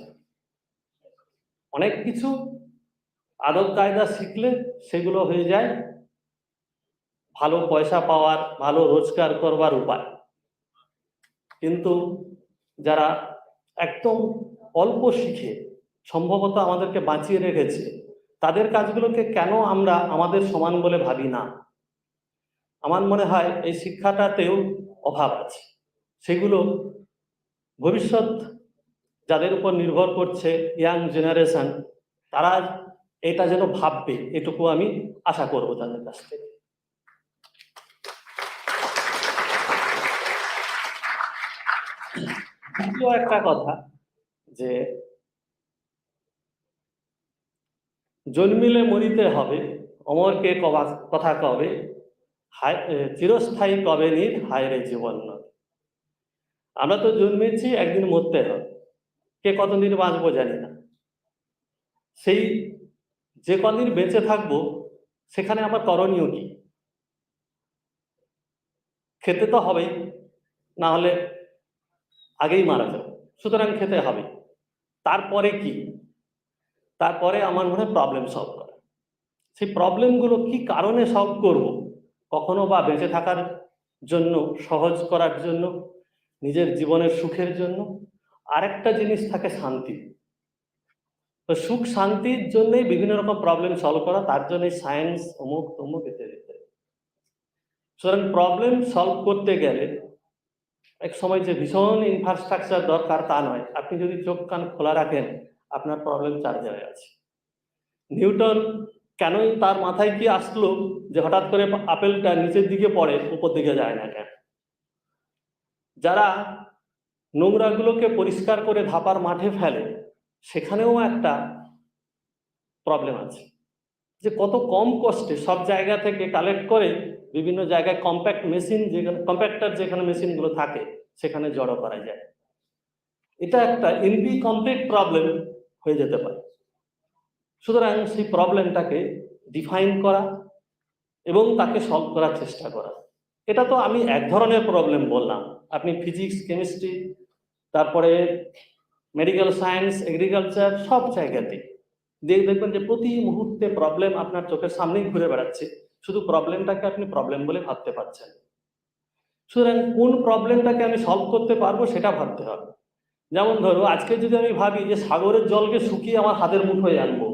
অনেক কিছু আদব কায়দা শিখলে সেগুলো হয়ে যায় ভালো পয়সা পাওয়ার, ভালো রোজগার করবার উপায়। কিন্তু যারা একদম অল্প শিখে সম্ভবত আমাদেরকে বাঁচিয়ে রেখেছে, তাদের কাজগুলোকে কেন আমরা আমাদের সমান বলে ভাবি না? আমার মনে হয় এই শিক্ষাটাতেও অভাব আছে। সেগুলো ভবিষ্যৎ যাদের উপর নির্ভর করছে, ইয়াং জেনারেশন, তারা এটা যেন ভাববে, এটুকু আমি আশা করব তাদের কাছ থেকে। দ্বিতীয় একটা কথা, যে জন্মিলে মরিতে হবে, অমরকে কথা কবে, চিরস্থায়ী কবে নির হায়রে জীবন নয়। আমরা তো জন্মেছি, একদিন মরতে হবে, কে কতদিন বাঁচবো জানি না। সেই যে কদিন বেঁচে থাকবো সেখানে আমার করণীয় কি? খেতে তো হবেই, না হলে আগেই মারা যাবে, সুতরাং খেতে হবে। তারপরে কি? তারপরে আমার মনে হয় প্রবলেম সলভ করা। সেই প্রবলেমগুলো কি কারণে সলভ করব? কখনো বা বেঁচে থাকার জন্য, সহজ করার জন্য, নিজের জীবনের সুখের জন্য। আরেকটা জিনিস থাকে শান্তি। তো সুখ শান্তির জন্যই বিভিন্ন রকম প্রবলেম সলভ করা, তার জন্যই সায়েন্স, অমুক তমুক ইত্যাদি ইত্যাদি। সুতরাং প্রবলেম সলভ করতে গেলে এক সময় যে ভীষণ ইনফ্রাস্ট্রাকচার দরকার তা নয়। আপনি যদি চোখ কান খোলা রাখেন, আপনার প্রবলেম চার জায়গায় আছে। নিউটন কেনই তার মাথায় কি আসলো যে হঠাৎ করে আপেলটা নিচের দিকে পড়ে, উপর দিকে যায় না কেন? যারা নোংরাগুলোকে পরিষ্কার করে ধাপার মাঠে ফেলে, সেখানেও একটা প্রবলেম আছে যে কত কম কষ্টে সব জায়গা থেকে কালেক্ট করে বিভিন্ন জায়গায় কম্প্যাক্ট মেশিন, যেখানে কম্প্যাক্টার যেখানে মেশিনগুলো থাকে সেখানে জড়ো করা যায়। এটা একটা ইনকমপ্লিট প্রবলেম হয়ে যেতে পারে। সুতরাং সেই প্রবলেমটাকে ডিফাইন করা এবং তাকে সলভ করার চেষ্টা করা, এটা তো আমি এক ধরনের প্রবলেম বললাম। আপনি ফিজিক্স, কেমিস্ট্রি, তারপরে মেডিকেল সায়েন্স, এগ্রিকালচার, সব জায়গাতে দেখবেন যে প্রতি মুহূর্তে প্রবলেম আপনার চোখের সামনেই ঘুরে বেড়াচ্ছে, শুধু প্রবলেমটাকে আপনি প্রবলেম বলে ভাবতে পারছেন। সুতরাং কোন প্রবলেমটাকে আমি সলভ করতে পারবো সেটা ভাবতে হবে। যেমন ধরো আজকে যদি আমি ভাবি যে সাগরের জলকে শুকিয়ে আমার হাতের মুঠোয় আনবো,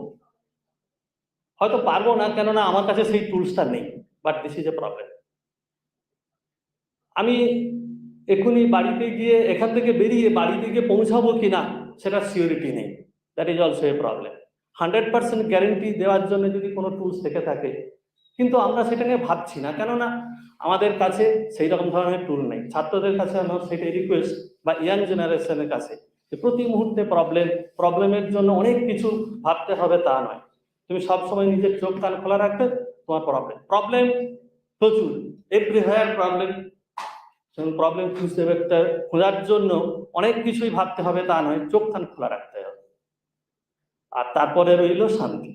হয়তো পারবো না, কেননা আমার কাছে সেই টুলসটা নেই। But this is a problem. আমি এক্ষুনি বাড়িতে গিয়ে, এখান থেকে বেরিয়ে বাড়িতে গিয়ে পৌঁছাবো কিনা সেটা সিওরিটি নেই। That is also a problem. 100% guarantee দেওয়ার জন্য যদি কোনো টুলস থেকে থাকে, কিন্তু আমরা সেটা নিয়ে ভাবছি না, কেননা আমাদের কাছে সেই রকম ধরনের টুল নেই। ছাত্রদের কাছে আমার সেটাই রিকোয়েস্ট, বা ইয়াং জেনারেশনের কাছে, যে প্রতি মুহূর্তে প্রবলেমের জন্য অনেক কিছু ভাবতে হবে তা নয়। তুমি সবসময় নিজের চোখ কান খোলা রাখবে, তোমার প্রবলেম প্রচুর, এভরিহোয়ার প্রবলেম। প্রবলেম খোঁজার জন্য অনেক কিছুই ভাবতে হবে তা নয়, চোখ কান খোলা রাখতে হবে। আর তারপরে রইল শান্তি।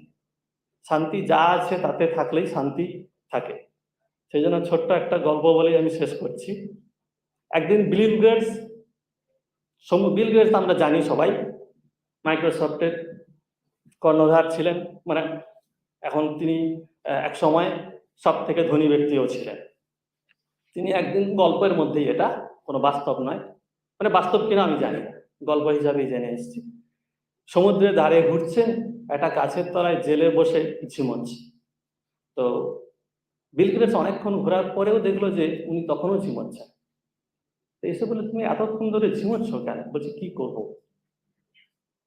শান্তি যা আছে তাতে থাকলেই শান্তি থাকে। সেই জন্য ছোট্ট একটা গল্প বলেই আমি শেষ করছি। একদিন বিল গেটস আমরা জানি সবাই, মাইক্রোসফটের কর্ণধার ছিলেন, মানে এখন তিনি এক সময় সব থেকে ধনী ব্যক্তিও ছিলেন। তিনি একদিন, গল্পের মধ্যেই, এটা কোনো বাস্তব নয়, মানে বাস্তব কিনা আমি জানি না, গল্প হিসাবেই জেনে এসেছি, সমুদ্রের ধারে ঘুরছেন, একটা গাছের তলায় জেলে বসে ঝিমোচ্ছে। তো বিল গেটস অনেকক্ষণ ঘোরার পরেও দেখলো যে উনি তখনও ঝিমোচ্ছেন। তো এসে বলে, তুমি এতক্ষণ ধরে ঝিমোচ্ছ কেন? বলছে, কি করবো,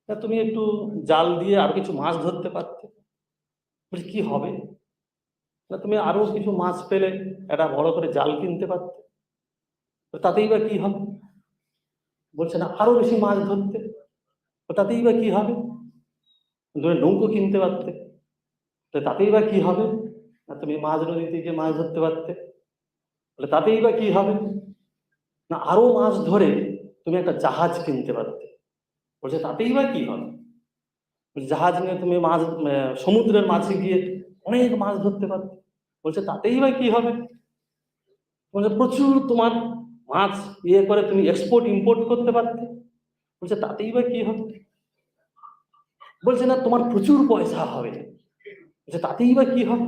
তা তুমি একটু জাল দিয়ে আরো কিছু মাছ ধরতে পারতে। বলছে, কি হবে? না, তুমি আরো কিছু মাছ পেলে একটা বড় করে জাল কিনতে পারতে। তাতেই বা কি হবে? বলছে, না, আরো বেশি মাছ ধরতে। তাতেই বা কি হবে? তুমি নৌকো কিনতে পারতে। তাতেই বা কি হবে? না, তুমি মাঝ নদীতে গিয়ে মাছ ধরতে পারতে। তাতেই বা কি হবে? না, আরো মাছ ধরে তুমি একটা জাহাজ কিনতে পারতে। বলছে, তাতেই বা কি হবে? জাহাজ নিয়ে তুমি মাছ, সমুদ্রের মাঝে গিয়ে অনেক মাছ ধরতে পারতে। বলছে, তাতেই বা কি হবে? বলছে, প্রচুর তোমার মাছ করে তুমি এক্সপোর্ট ইম্পোর্ট করতে পারতে। বলছে, তাতেই বা কি হবে? বলছে, না, তোমার প্রচুর পয়সা হবে। বলছে, তাতেই বা কি হবে?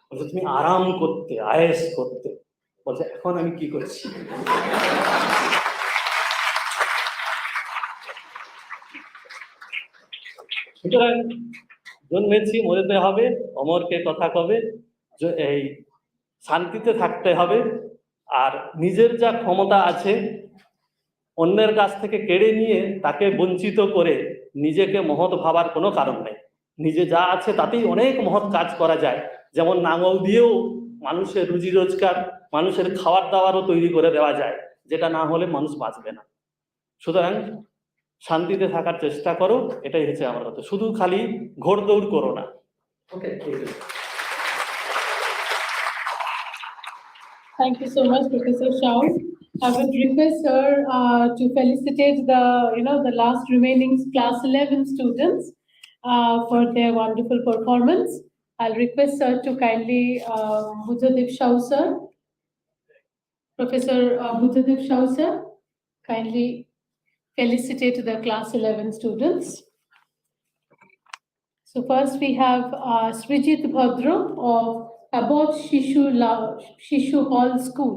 বলছে, তুমি আরাম করতে, আয়েশ করতে। বলছে, এখন আমি কি করছি? সুতরাং জন্মেছি, মরতে হবে, অমরকে কথা কবে, এই শান্তিতে থাকতে হবে। আর নিজের যা ক্ষমতা আছে অন্যের কাছ থেকে কেড়ে নিয়ে তাকে বঞ্চিত করে নিজেকে মহৎ ভাবার কোনো কারণ নেই। নিজে যা আছে তাতেই অনেক মহৎ কাজ করা যায়। যেমন নাঙল দিয়েও মানুষের রুজি রোজগার, মানুষের খাবার দাবারও তৈরি করে দেওয়া যায়, যেটা না হলে মানুষ বাঁচবে না। সুতরাং শান্তিতে থাকার চেষ্টা করো, এটাই হচ্ছে আমার কথা। শুধু খালি ঘোড়দৌড় করো না। ওকে, Thank you so much, Professor Shaw. I would request sir to felicitate the last remaining class 11 students for their wonderful performance. I'll request sir to kindly Jadavpur Shaw sir, Professor Jadavpur Shaw sir, kindly felicitate the class 11 students. So first we have Srijit Bhadra of Abod Shishu Hall School.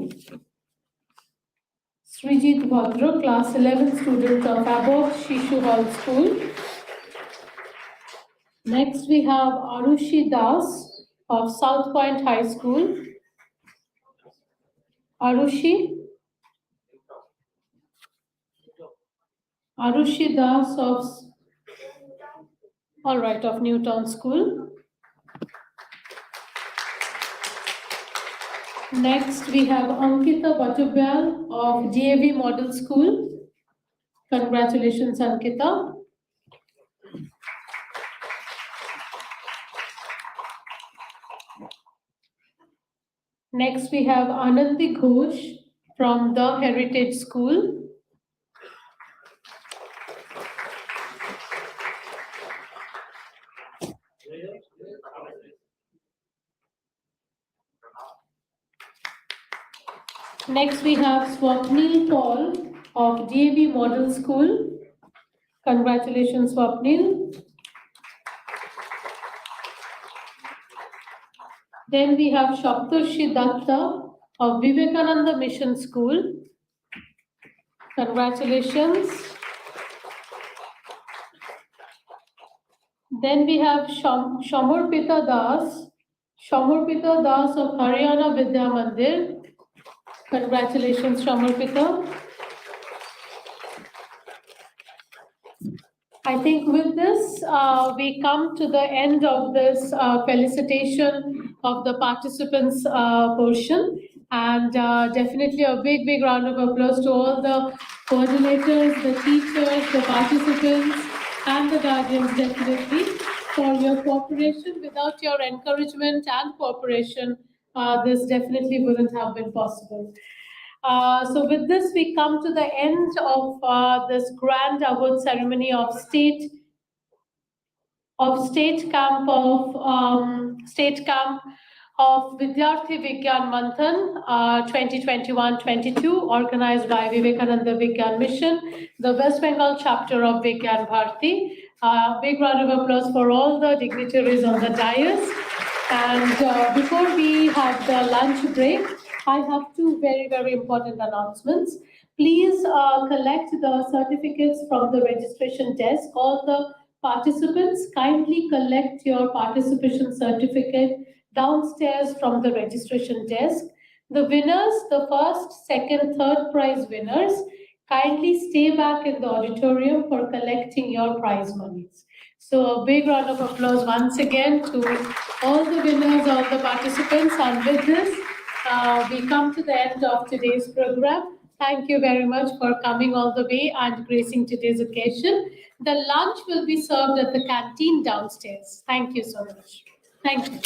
Srijit Bhadra, class 11 student of Abod Shishu Hall School. Next we have Arushi Das of South Point High School. Arushi Das of Newtown School. Next, we have Ankita Batubyal of DAV Model School. Congratulations, Ankita. Next, we have Anandi Ghosh from the Heritage School. Next, we have Swapnil Paul of DAV Model School. Congratulations, Swapnil. Then we have Shaptarshi Datta of Vivekananda Mission School. Congratulations. Then we have Shamurpita Das of Haryana Vidya Mandir. Congratulations, Shamurpita. I think with this, we come to the end of this felicitation of the participants portion. And definitely a big, big round of applause to all the coordinators, the teachers, the participants, and the guardians, definitely, for your cooperation. Without your encouragement and cooperation, this definitely wouldn't have been possible. So with this, we come to the end of this grand award ceremony of state camp of Vidyarthy Vigyan Manthan 2021-22, organized by Vivekananda Vigyan Mission, the West Bengal chapter of Vigyan Bharti. Big round of applause for all the dignitaries on the dais. And before we have the lunch break, I have two very, very important announcements. Please collect the certificates from the registration desk. All the participants, kindly collect your participation certificate downstairs from the registration desk. The winners, the first, second, third prize winners, kindly stay back in the auditorium for collecting your prize monies. So a big round of applause once again to all the winners, all the participants. And with this, we come to the end of today's program. Thank you very much for coming all the way and gracing today's occasion. The lunch will be served at the canteen downstairs. Thank you so much. Thank you.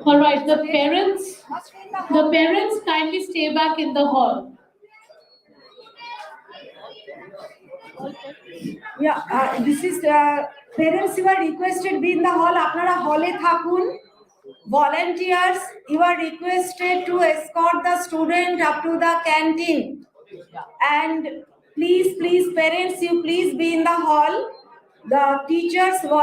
All right, the parents kindly stay back in the hall. Yeah, this is parents, you are requested be in the hall. আপনারা হলে থাকুন. Volunteers, you are requested to escort the student up to the canteen. And please, parents, you please be in the hall. The teachers